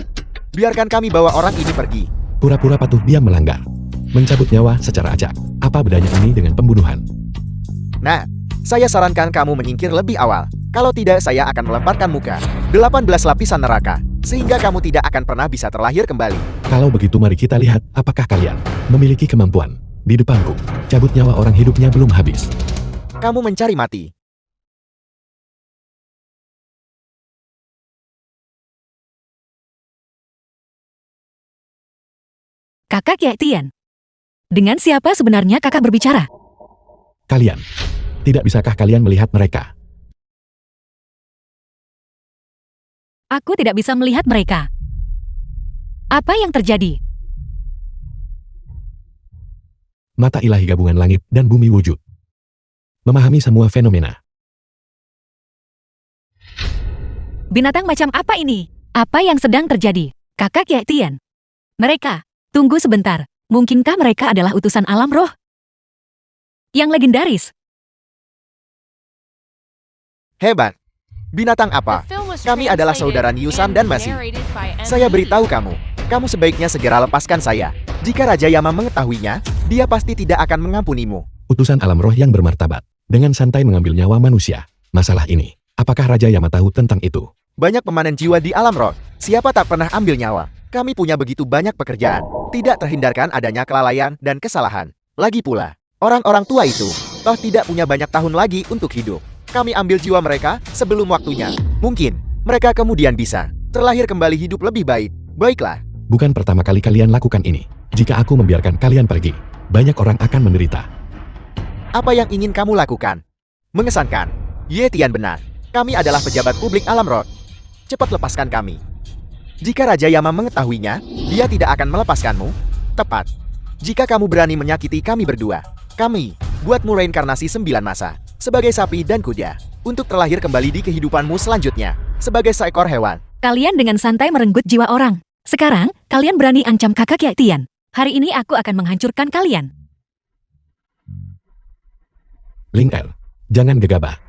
Biarkan kami bawa orang ini pergi.
Pura-pura patuh diam melanggar. Mencabut nyawa secara acak. Apa bedanya ini dengan pembunuhan?
Nah, saya sarankan kamu menyingkir lebih awal. Kalau tidak, saya akan melemparkan muka 18 lapisan neraka, sehingga kamu tidak akan pernah bisa terlahir kembali.
Kalau begitu mari kita lihat apakah kalian memiliki kemampuan. Di depanku, cabut nyawa orang hidupnya belum habis.
Kamu mencari mati.
Kakak Kiai Tian. Dengan siapa sebenarnya kakak berbicara?
Kalian, tidak bisakah kalian melihat mereka?
Aku tidak bisa melihat mereka. Apa yang terjadi?
Mata ilahi gabungan langit dan bumi wujud. Memahami semua fenomena.
Binatang macam apa ini? Apa yang sedang terjadi? Kakak Ye Tian. Mereka, tunggu sebentar. Mungkinkah mereka adalah utusan alam roh? Yang legendaris.
Hebat. Binatang
The
apa?
film was
Kami adalah
translated
saudara Niusam
and
dan Masi.
narrated by M.
Saya beritahu
Media.
kamu sebaiknya segera lepaskan saya. Jika Raja Yama mengetahuinya, dia pasti tidak akan mengampunimu.
Utusan alam roh yang bermartabat. Dengan santai mengambil nyawa manusia. Masalah ini, apakah Raja Yama tahu tentang itu?
Banyak pemanen jiwa di alam roh. Siapa tak pernah ambil nyawa? Kami punya begitu banyak pekerjaan. Tidak terhindarkan adanya kelalaian dan kesalahan. Lagi pula, orang-orang tua itu toh tidak punya banyak tahun lagi untuk hidup. Kami ambil jiwa mereka sebelum waktunya. Mungkin mereka kemudian bisa terlahir kembali hidup lebih baik. Baiklah,
Bukan pertama kali kalian lakukan ini. Jika aku membiarkan kalian pergi, banyak orang akan menderita.
apa yang ingin kamu lakukan? Mengesankan. Ye Tian benar. Kami adalah pejabat publik alam roh. Cepat lepaskan kami. Jika Raja Yama mengetahuinya, dia tidak akan melepaskanmu. Tepat. Jika kamu berani menyakiti kami berdua, kami buatmu reinkarnasi 9 masa sebagai sapi dan kuda untuk terlahir kembali di kehidupanmu selanjutnya sebagai seekor hewan.
Kalian dengan santai merenggut jiwa orang. Sekarang, kalian berani ancam kakak Ye Tian. Hari ini aku akan menghancurkan kalian.
Ling El, jangan gegabah.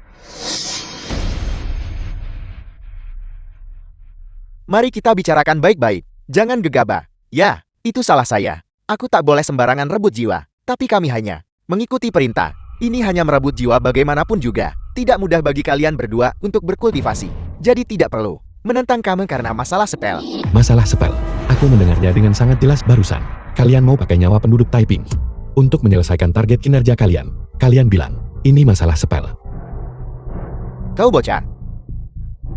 Mari kita bicarakan baik-baik. Jangan gegabah. Ya, itu salah saya. Aku tak boleh sembarangan rebut jiwa. Tapi kami hanya mengikuti perintah. Ini hanya merebut jiwa bagaimanapun juga. Tidak mudah bagi kalian berdua untuk berkultivasi. Jadi tidak perlu menentang kami karena masalah sepel.
Masalah sepel. Aku mendengarnya dengan sangat jelas barusan. Kalian mau pakai nyawa penduduk Taiping untuk menyelesaikan target kinerja kalian. Kalian bilang, ini masalah sepel.
Kau bocah.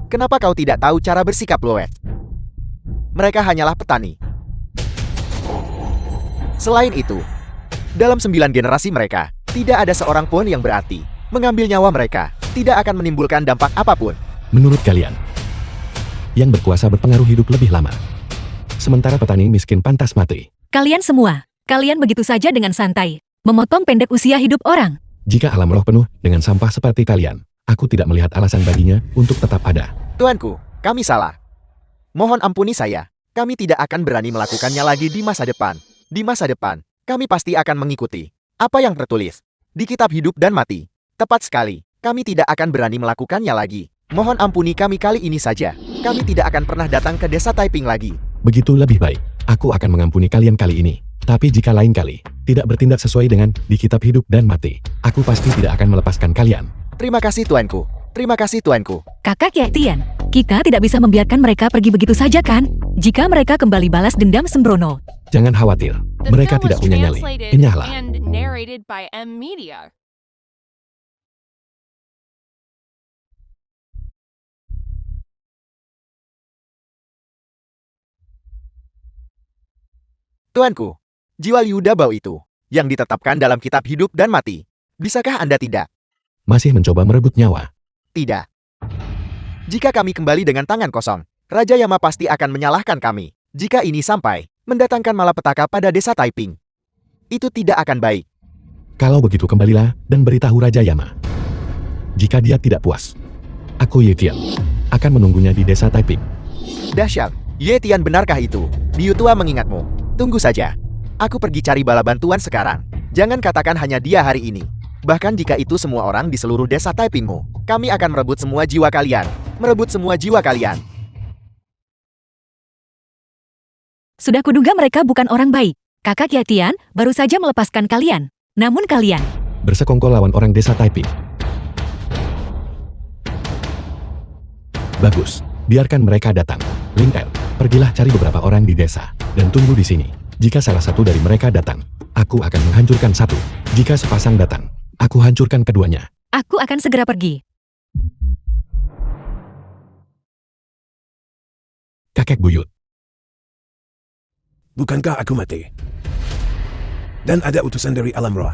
Kenapa kau tidak tahu cara bersikap Loet? Mereka hanyalah petani. Selain itu, dalam 9 generasi mereka, tidak ada seorang pun yang berarti. Mengambil nyawa mereka tidak akan menimbulkan dampak apapun.
Menurut kalian, yang berkuasa berpengaruh hidup lebih lama. Sementara petani miskin pantas mati.
Kalian semua, kalian begitu saja dengan santai, memotong pendek usia hidup orang.
Jika alam roh penuh dengan sampah seperti kalian, aku tidak melihat alasan baginya untuk tetap ada.
Tuanku, kami salah. Mohon ampuni saya. Kami tidak akan berani melakukannya lagi di masa depan. Di masa depan, kami pasti akan mengikuti apa yang tertulis di kitab hidup dan mati. Tepat sekali, kami tidak akan berani melakukannya lagi. Mohon ampuni kami kali ini saja. Kami tidak akan pernah datang ke desa Taiping lagi.
Begitu lebih baik. Aku akan mengampuni kalian kali ini. Tapi jika lain kali tidak bertindak sesuai dengan di kitab hidup dan mati, aku pasti tidak akan melepaskan kalian.
Terima kasih tuanku. Terima kasih tuanku.
Kakak Ye Tian, kita tidak bisa membiarkan mereka pergi begitu saja kan? Jika mereka kembali balas dendam sembrono.
Jangan khawatir,
The
mereka
film
tidak
was
punya nyali.
translated
Enyahlah.
and narrated by M. Media.
Tuanku, jiwa Liu Dabao itu yang ditetapkan dalam kitab hidup dan mati. Bisakah Anda tidak?
Masih mencoba merebut nyawa.
Tidak. Jika kami kembali dengan tangan kosong, Raja Yama pasti akan menyalahkan kami. Jika ini sampai mendatangkan malapetaka pada desa Taiping, itu tidak akan baik.
Kalau begitu kembalilah dan beritahu Raja Yama. Jika dia tidak puas, aku Ye Tian akan menunggunya di desa Taiping.
Dahsyat, Ye Tian benarkah itu? Liu Tua mengingatmu. Tunggu saja. Aku pergi cari bala bantuan sekarang. Jangan katakan hanya dia hari ini. Bahkan jika itu semua orang di seluruh desa Taipingmu, kami akan merebut semua jiwa kalian. Merebut semua jiwa kalian.
Sudah kuduga mereka bukan orang baik. Kakak Ye Tian baru saja melepaskan kalian. Namun kalian,
Bersekongkol lawan orang desa Taiping. Bagus, biarkan mereka datang. Ling El, pergilah cari beberapa orang di desa dan tunggu di sini. Jika salah satu dari mereka datang, aku akan menghancurkan satu. Jika sepasang datang, aku hancurkan keduanya.
aku akan segera pergi.
Kakek buyut.
Bukankah aku mati? Dan ada utusan dari alam roh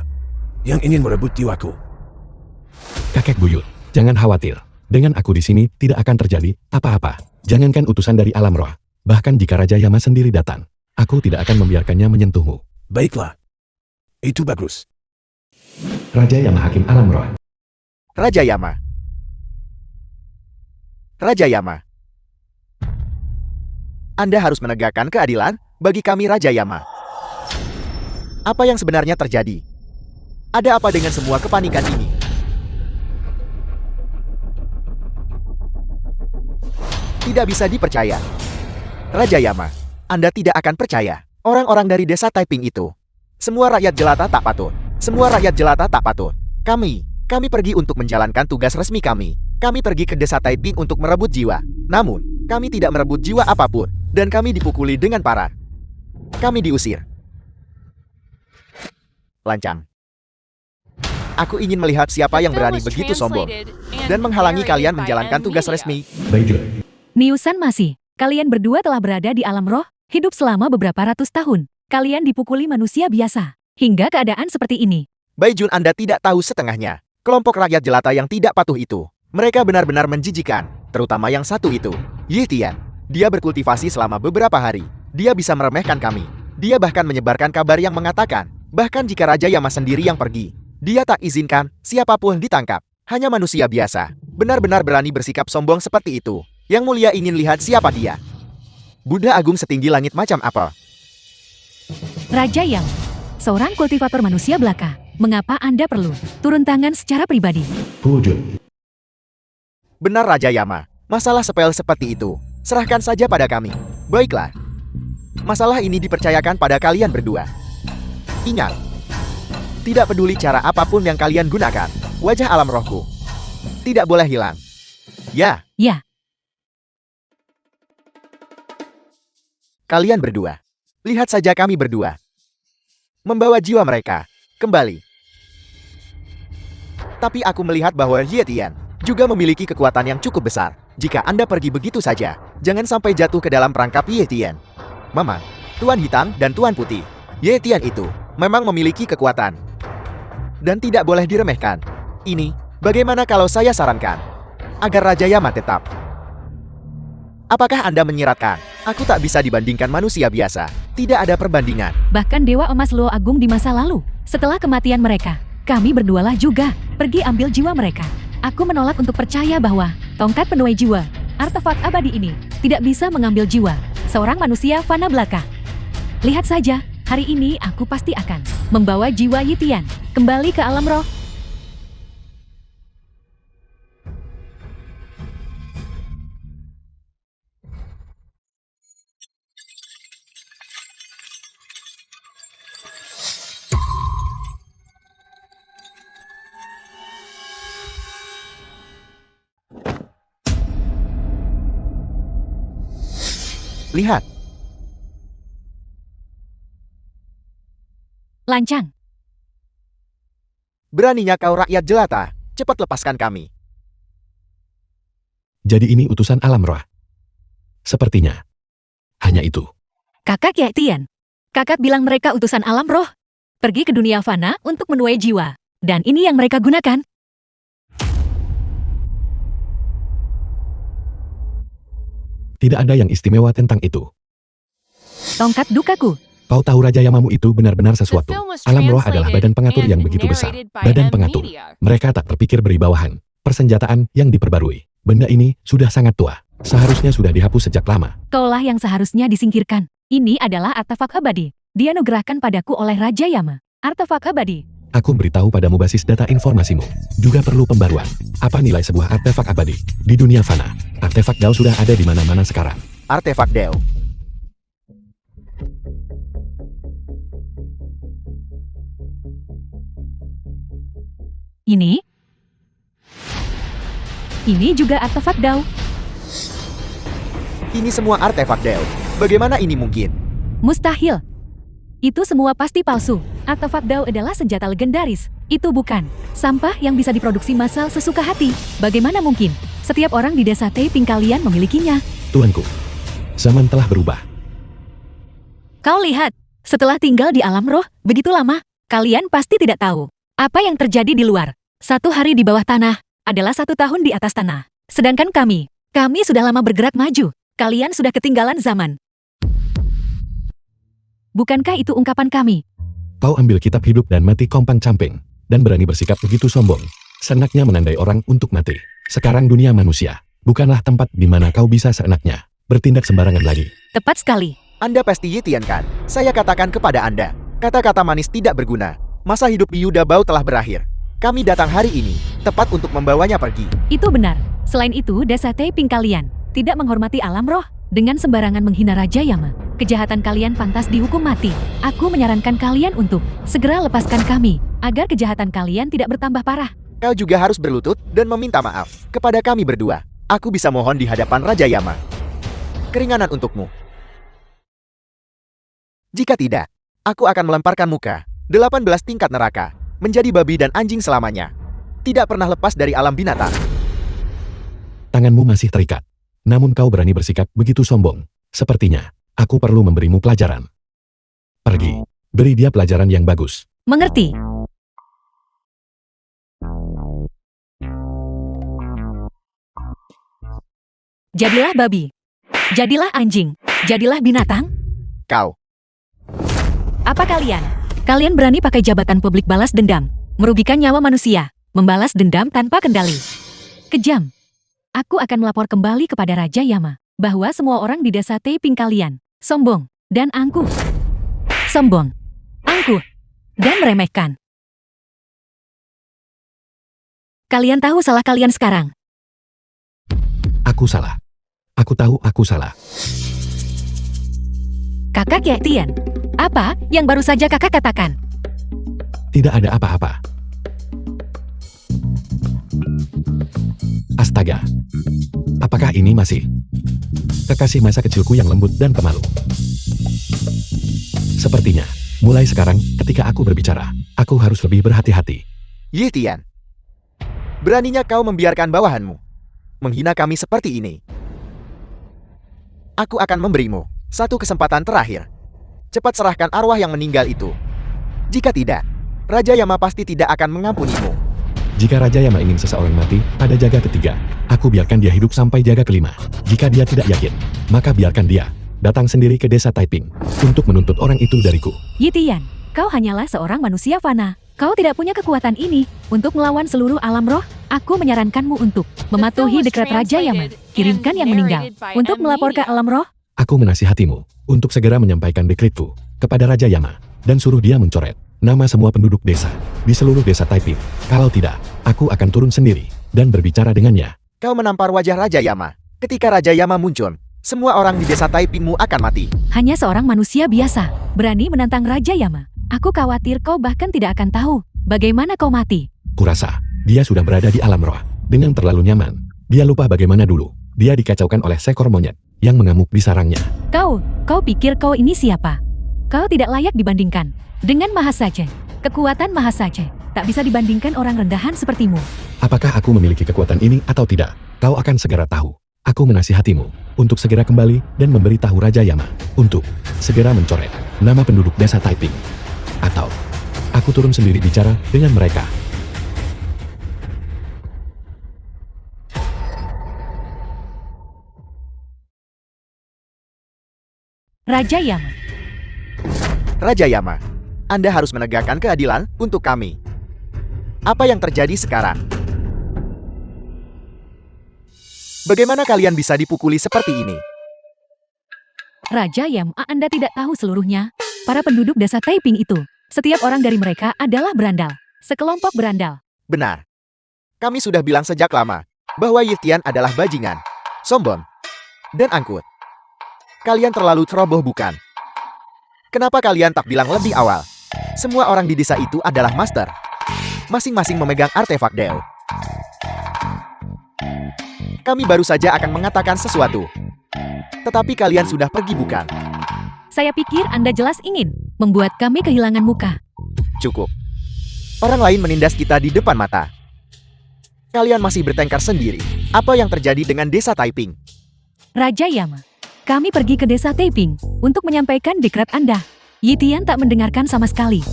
yang ingin merebut jiwaku.
Kakek buyut, jangan khawatir. Dengan aku di sini tidak akan terjadi apa-apa. Jangankan utusan dari alam roh, bahkan jika Raja Yama sendiri datang, aku tidak akan membiarkannya menyentuhmu.
Baiklah. Itu bagus.
Raja Yama Hakim Alam Roh.
Raja Yama. Raja Yama. Anda harus menegakkan keadilan bagi kami Raja Yama. Apa yang sebenarnya terjadi? Ada apa dengan semua kepanikan ini? Tidak bisa dipercaya. Raja Yama, Anda tidak akan percaya. Orang-orang dari desa Taiping itu. Semua rakyat jelata tak patut. Semua rakyat jelata tak patut. Kami pergi untuk menjalankan tugas resmi kami. Kami pergi ke desa Taiping untuk merebut jiwa. Namun, kami tidak merebut jiwa apapun. Dan kami dipukuli dengan parah. Kami diusir. Lancang. Aku ingin melihat siapa yang berani begitu sombong dan menghalangi kalian menjalankan tugas resmi.
Baijun.
Niusan masih. Kalian berdua telah berada di alam roh, hidup selama beberapa ratus tahun. Kalian dipukuli manusia biasa. Hingga keadaan seperti ini.
Baijun, Anda tidak tahu setengahnya. Kelompok rakyat jelata yang tidak patuh itu. Mereka benar-benar menjijikan. Terutama yang satu itu. Ye Tian. Dia berkultivasi selama beberapa hari. Dia bisa meremehkan kami. Dia bahkan menyebarkan kabar yang mengatakan, bahkan jika Raja Yama sendiri yang pergi, dia tak izinkan siapapun ditangkap. Hanya manusia biasa. Benar-benar berani bersikap sombong seperti itu. Yang mulia ingin lihat siapa dia. Buddha Agung setinggi langit macam apa?
Raja Yang, seorang kultivator manusia belaka. Mengapa Anda perlu turun tangan secara pribadi?
Hujun.
Benar Raja Yama. Masalah sepele seperti itu. Serahkan saja pada kami. Baiklah. Masalah ini dipercayakan pada kalian berdua. Ingat. Tidak peduli cara apapun yang kalian gunakan. Wajah alam rohku tidak boleh hilang. Ya.
Ya.
Kalian berdua. Lihat saja kami berdua. Membawa jiwa mereka kembali. Tapi aku melihat bahwa Ye Tian juga memiliki kekuatan yang cukup besar. Jika Anda pergi begitu saja, jangan sampai jatuh ke dalam perangkap Ye Tian. Mama, Tuan Hitam dan Tuan Putih. Ye Tian itu memang memiliki kekuatan. Dan tidak boleh diremehkan. Ini, bagaimana kalau saya sarankan agar Raja Yama tetap? Apakah Anda menyiratkan? Aku tak bisa dibandingkan manusia biasa. Tidak ada perbandingan.
Bahkan Dewa Emas Luo Agung di masa lalu. Setelah kematian mereka, kami berdualah juga pergi ambil jiwa mereka. Aku menolak untuk percaya bahwa tongkat penuai jiwa, artefak abadi ini, tidak bisa mengambil jiwa seorang manusia fana belaka. Lihat saja, hari ini aku pasti akan membawa jiwa Ye Tian kembali ke alam roh.
Lihat.
Lancang.
Beraninya kau rakyat jelata. Cepat lepaskan kami.
Jadi ini utusan alam roh. Sepertinya. Hanya itu.
Kakak Ye Tian. Kakak bilang mereka utusan alam roh. Pergi ke dunia fana untuk menuai jiwa. Dan ini yang mereka gunakan.
Tidak ada yang istimewa tentang itu.
Tongkat dukaku.
Kau tahu Raja Yamamu itu benar-benar
The
sesuatu.
film was
Alam roh adalah badan
translated
pengatur yang
and
begitu besar.
narrated by
Badan
M
pengatur.
Media.
Mereka tak berpikir beribawahan. Persenjataan yang diperbarui. Benda ini sudah sangat tua. Seharusnya sudah dihapus sejak lama.
Kaulah yang seharusnya disingkirkan. Ini adalah artefak abadi. Dianugerahkan padaku oleh Raja Yama. Artefak abadi.
Aku beritahu padamu basis data informasimu. Juga perlu pembaruan. Apa nilai sebuah artefak abadi? Di dunia fana, artefak Dao sudah ada di mana-mana sekarang.
Artefak Deo.
Ini juga artefak Dao.
Ini semua artefak Deo. Bagaimana ini mungkin?
Mustahil. Itu semua pasti palsu. Artefak Dao adalah senjata legendaris. Itu bukan sampah yang bisa diproduksi massal sesuka hati. Bagaimana mungkin setiap orang di desa Taiping kalian memilikinya?
Tuanku, zaman telah berubah.
Kau lihat, setelah tinggal di alam roh begitu lama, kalian pasti tidak tahu apa yang terjadi di luar. 1 hari di bawah tanah adalah 1 tahun di atas tanah. Sedangkan kami sudah lama bergerak maju. Kalian sudah ketinggalan zaman. Bukankah itu ungkapan kami?
Kau ambil kitab hidup dan mati kompang camping, dan berani bersikap begitu sombong. Seenaknya menandai orang untuk mati. Sekarang dunia manusia bukanlah tempat di mana kau bisa seenaknya bertindak sembarangan lagi.
Tepat sekali.
Anda pasti Yi Tian kan? Saya katakan kepada Anda, kata-kata manis tidak berguna. Masa hidup Yuda Bao telah berakhir. Kami datang hari ini, tepat untuk membawanya pergi.
Itu benar. Selain itu, desa Taiping kalian tidak menghormati alam roh dengan sembarangan menghina Raja Yama. Kejahatan kalian pantas dihukum mati. Aku menyarankan kalian untuk segera lepaskan kami, agar kejahatan kalian tidak bertambah parah.
Kau juga harus berlutut dan meminta maaf kepada kami berdua. Aku bisa mohon di hadapan Raja Yama. Keringanan untukmu. Jika tidak, aku akan melemparkan muka 18 tingkat neraka, menjadi babi dan anjing selamanya. Tidak pernah lepas dari alam binatang.
Tanganmu masih terikat. Namun kau berani bersikap begitu sombong. Sepertinya, aku perlu memberimu pelajaran. Pergi. Beri dia pelajaran yang bagus.
Mengerti? Jadilah babi. Jadilah anjing. Jadilah binatang.
Kau.
Apa kalian? Kalian berani pakai jabatan publik balas dendam, merugikan nyawa manusia, membalas dendam tanpa kendali. Kejam. Aku akan melapor kembali kepada Raja Yama, bahwa semua orang di desa Taiping kalian sombong dan angkuh. Sombong, angkuh, dan meremehkan. Kalian tahu salah kalian sekarang.
Aku salah. Aku tahu aku salah.
Kakak Ye Tian, apa yang baru saja kakak katakan?
Tidak ada apa-apa. Astaga. Apakah ini masih kekasih masa kecilku yang lembut dan pemalu? Sepertinya, mulai sekarang ketika aku berbicara, aku harus lebih berhati-hati.
Yi Tian. Beraninya kau membiarkan bawahanmu menghina kami seperti ini. Aku akan memberimu satu kesempatan terakhir. Cepat serahkan arwah yang meninggal itu. Jika tidak, Raja Yama pasti tidak akan mengampunimu.
Jika Raja Yama ingin seseorang mati pada jaga ketiga, aku biarkan dia hidup sampai jaga kelima. Jika dia tidak yakin, maka biarkan dia datang sendiri ke desa Taiping untuk menuntut orang itu dariku.
Yi Tian, kau hanyalah seorang manusia fana. Kau tidak punya kekuatan ini untuk melawan seluruh alam roh. Aku menyarankanmu untuk mematuhi dekret Raja Yama. Kirimkan yang meninggal untuk melapor ke alam roh.
Aku menasihatimu untuk segera menyampaikan dekretku kepada Raja Yama dan suruh dia mencoret nama semua penduduk desa di seluruh desa Taiping. Kalau tidak, aku akan turun sendiri dan berbicara dengannya.
Kau menampar wajah Raja Yama. Ketika Raja Yama muncul, semua orang di desa Taipingmu akan mati.
Hanya seorang manusia biasa berani menantang Raja Yama. Aku khawatir kau bahkan tidak akan tahu bagaimana kau mati.
Kurasa, dia sudah berada di alam roh dengan terlalu nyaman. Dia lupa bagaimana dulu dia dikacaukan oleh seekor monyet yang mengamuk di sarangnya.
Kau pikir kau ini siapa? Kau tidak layak dibandingkan dengan Mahasaja. Kekuatan Mahasaja tak bisa dibandingkan orang rendahan sepertimu.
Apakah aku memiliki kekuatan ini atau tidak? Kau akan segera tahu. Aku menasihatimu untuk segera kembali dan memberitahu Raja Yama untuk segera mencoret nama penduduk desa Taiping. Atau aku turun sendiri bicara dengan mereka.
Raja Yama.
Raja Yama, Anda harus menegakkan keadilan untuk kami. Apa yang terjadi sekarang? Bagaimana kalian bisa dipukuli seperti ini?
Raja Yama, Anda tidak tahu seluruhnya. Para penduduk desa Taiping itu, setiap orang dari mereka adalah berandal. Sekelompok berandal.
Benar. Kami sudah bilang sejak lama bahwa Yi Tian adalah bajingan, sombong, dan angkut. Kalian terlalu ceroboh bukan? Kenapa kalian tak bilang lebih awal? Semua orang di desa itu adalah master. Masing-masing memegang artefak Deo. Kami baru saja akan mengatakan sesuatu. Tetapi kalian sudah pergi bukan?
Saya pikir Anda jelas ingin membuat kami kehilangan muka.
Cukup. Orang lain menindas kita di depan mata. Kalian masih bertengkar sendiri. Apa yang terjadi dengan desa Taiping?
Raja Yama, kami pergi ke desa Taiping untuk menyampaikan dekret Anda. Yi Tian tak mendengarkan sama sekali.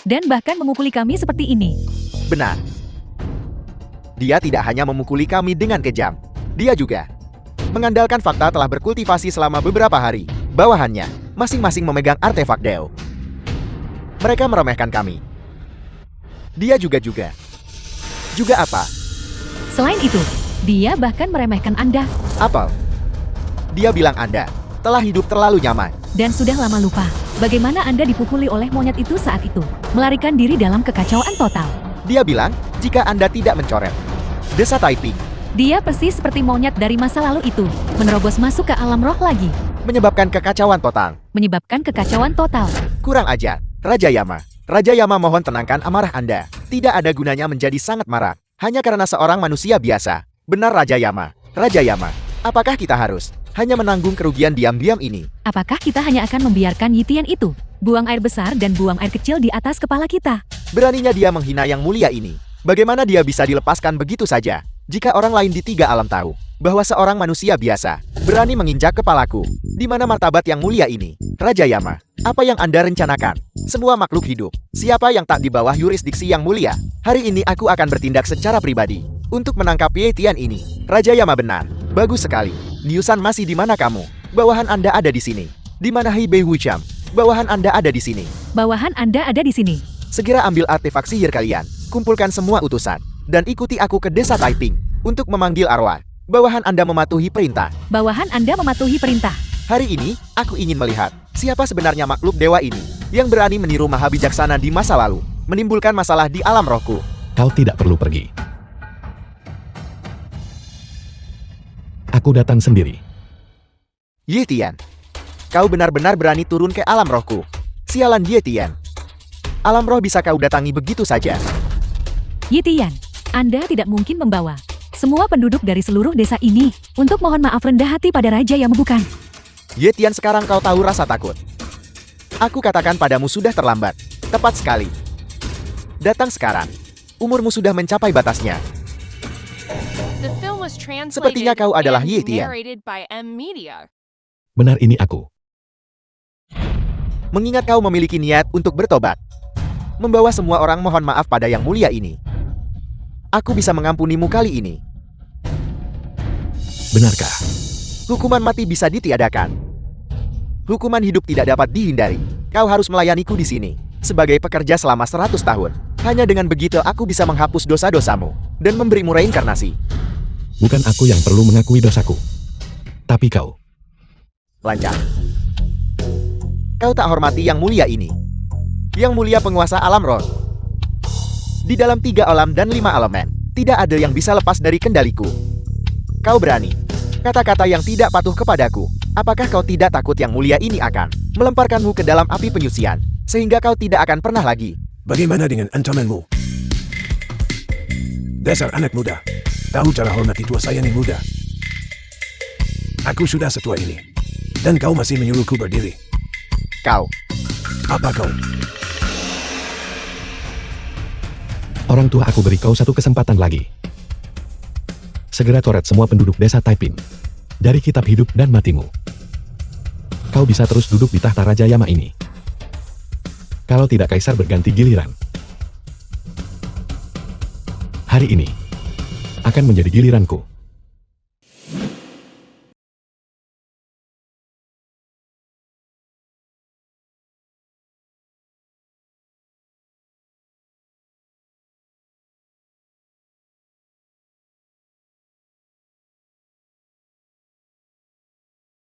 Dan bahkan memukuli kami seperti ini.
Benar. Dia tidak hanya memukuli kami dengan kejam. Dia juga mengandalkan fakta telah berkultivasi selama beberapa hari. Bawahannya masing-masing memegang artefak Deo. Mereka meremehkan kami. Dia juga
apa? Selain itu, dia bahkan meremehkan Anda.
Apa? Dia bilang Anda telah hidup terlalu nyaman.
Dan sudah lama lupa. Bagaimana Anda dipukuli oleh monyet itu saat itu? Melarikan diri dalam kekacauan total.
Dia bilang, jika Anda tidak mencoret desa Taiping,
Dia persis seperti monyet dari masa lalu itu. Menerobos masuk ke alam roh lagi.
menyebabkan kekacauan total.
Menyebabkan kekacauan total.
Kurang ajar, Raja Yama. Raja Yama mohon tenangkan amarah Anda. Tidak ada gunanya menjadi sangat marah. Hanya karena seorang manusia biasa. Benar Raja Yama. Raja Yama, apakah kita harus hanya menanggung kerugian diam-diam ini?
Apakah kita hanya akan membiarkan Yitian itu buang air besar dan buang air kecil di atas kepala kita?
Beraninya dia menghina yang mulia ini. Bagaimana dia bisa dilepaskan begitu saja? Jika orang lain di 3 alam tahu bahwa seorang manusia biasa berani menginjak kepalaku, di mana martabat yang mulia ini? Raja Yama, apa yang Anda rencanakan? Semua makhluk hidup, siapa yang tak di bawah yurisdiksi yang mulia? Hari ini aku akan bertindak secara pribadi untuk menangkap Yetian ini. Raja Yama benar. Bagus sekali. Niusan masih di mana kamu? Bawahan Anda ada di sini. Di mana Hei Wucham? Bawahan Anda ada di sini.
Bawahan Anda ada di sini.
Segera ambil artefak sihir kalian. Kumpulkan semua utusan. Dan ikuti aku ke desa Taiping untuk memanggil arwah. Bawahan Anda mematuhi perintah.
Bawahan Anda mematuhi perintah.
Hari ini, aku ingin melihat siapa sebenarnya makhluk dewa ini yang berani meniru Maha Bijaksana di masa lalu, menimbulkan masalah di alam rohku.
Kau tidak perlu pergi. Aku datang sendiri.
Yetian, kau benar-benar berani turun ke alam rohku. Sialan Yetian. Alam roh bisa kau datangi begitu saja.
Yitian, Anda tidak mungkin membawa semua penduduk dari seluruh desa ini untuk mohon maaf rendah hati pada Raja Yama bukan?
Yetian, sekarang kau tahu rasa takut. Aku katakan padamu sudah terlambat. Tepat sekali. Datang sekarang. Umurmu sudah mencapai batasnya.
The film was translated
Sepertinya kau adalah
and
Yetian.
narrated by M Media.
Benar, ini aku.
Mengingat kau memiliki niat untuk bertobat, membawa semua orang mohon maaf pada yang mulia ini, aku bisa mengampunimu kali ini.
Benarkah?
Hukuman mati bisa ditiadakan. Hukuman hidup tidak dapat dihindari. Kau harus melayaniku di sini sebagai pekerja selama 100 tahun. Hanya dengan begitu aku bisa menghapus dosa-dosamu dan memberimu reinkarnasi.
Bukan aku yang perlu mengakui dosaku. Tapi kau.
Lancang. Kau tak hormati yang mulia ini. Yang mulia penguasa alam roh. Di dalam 3 alam dan 5 elemen, tidak ada yang bisa lepas dari kendaliku. Kau berani. Kata-kata yang tidak patuh kepadaku. Apakah kau tidak takut yang mulia ini akan melemparkanmu ke dalam api penyucian, sehingga kau tidak akan pernah lagi?
Bagaimana dengan ancamanmu? Dasar anak muda. Tahu cara hormati tua saya yang muda. Aku sudah setua ini. Dan kau masih menyuruhku berdiri.
Kau.
Apa kau?
Orang tua, aku beri kau satu kesempatan lagi. Segera coret semua penduduk desa Taiping dari kitab hidup dan matimu. Kau bisa terus duduk di tahta Raja Yama ini. Kalau tidak, kaisar berganti giliran. Hari ini akan menjadi giliranku.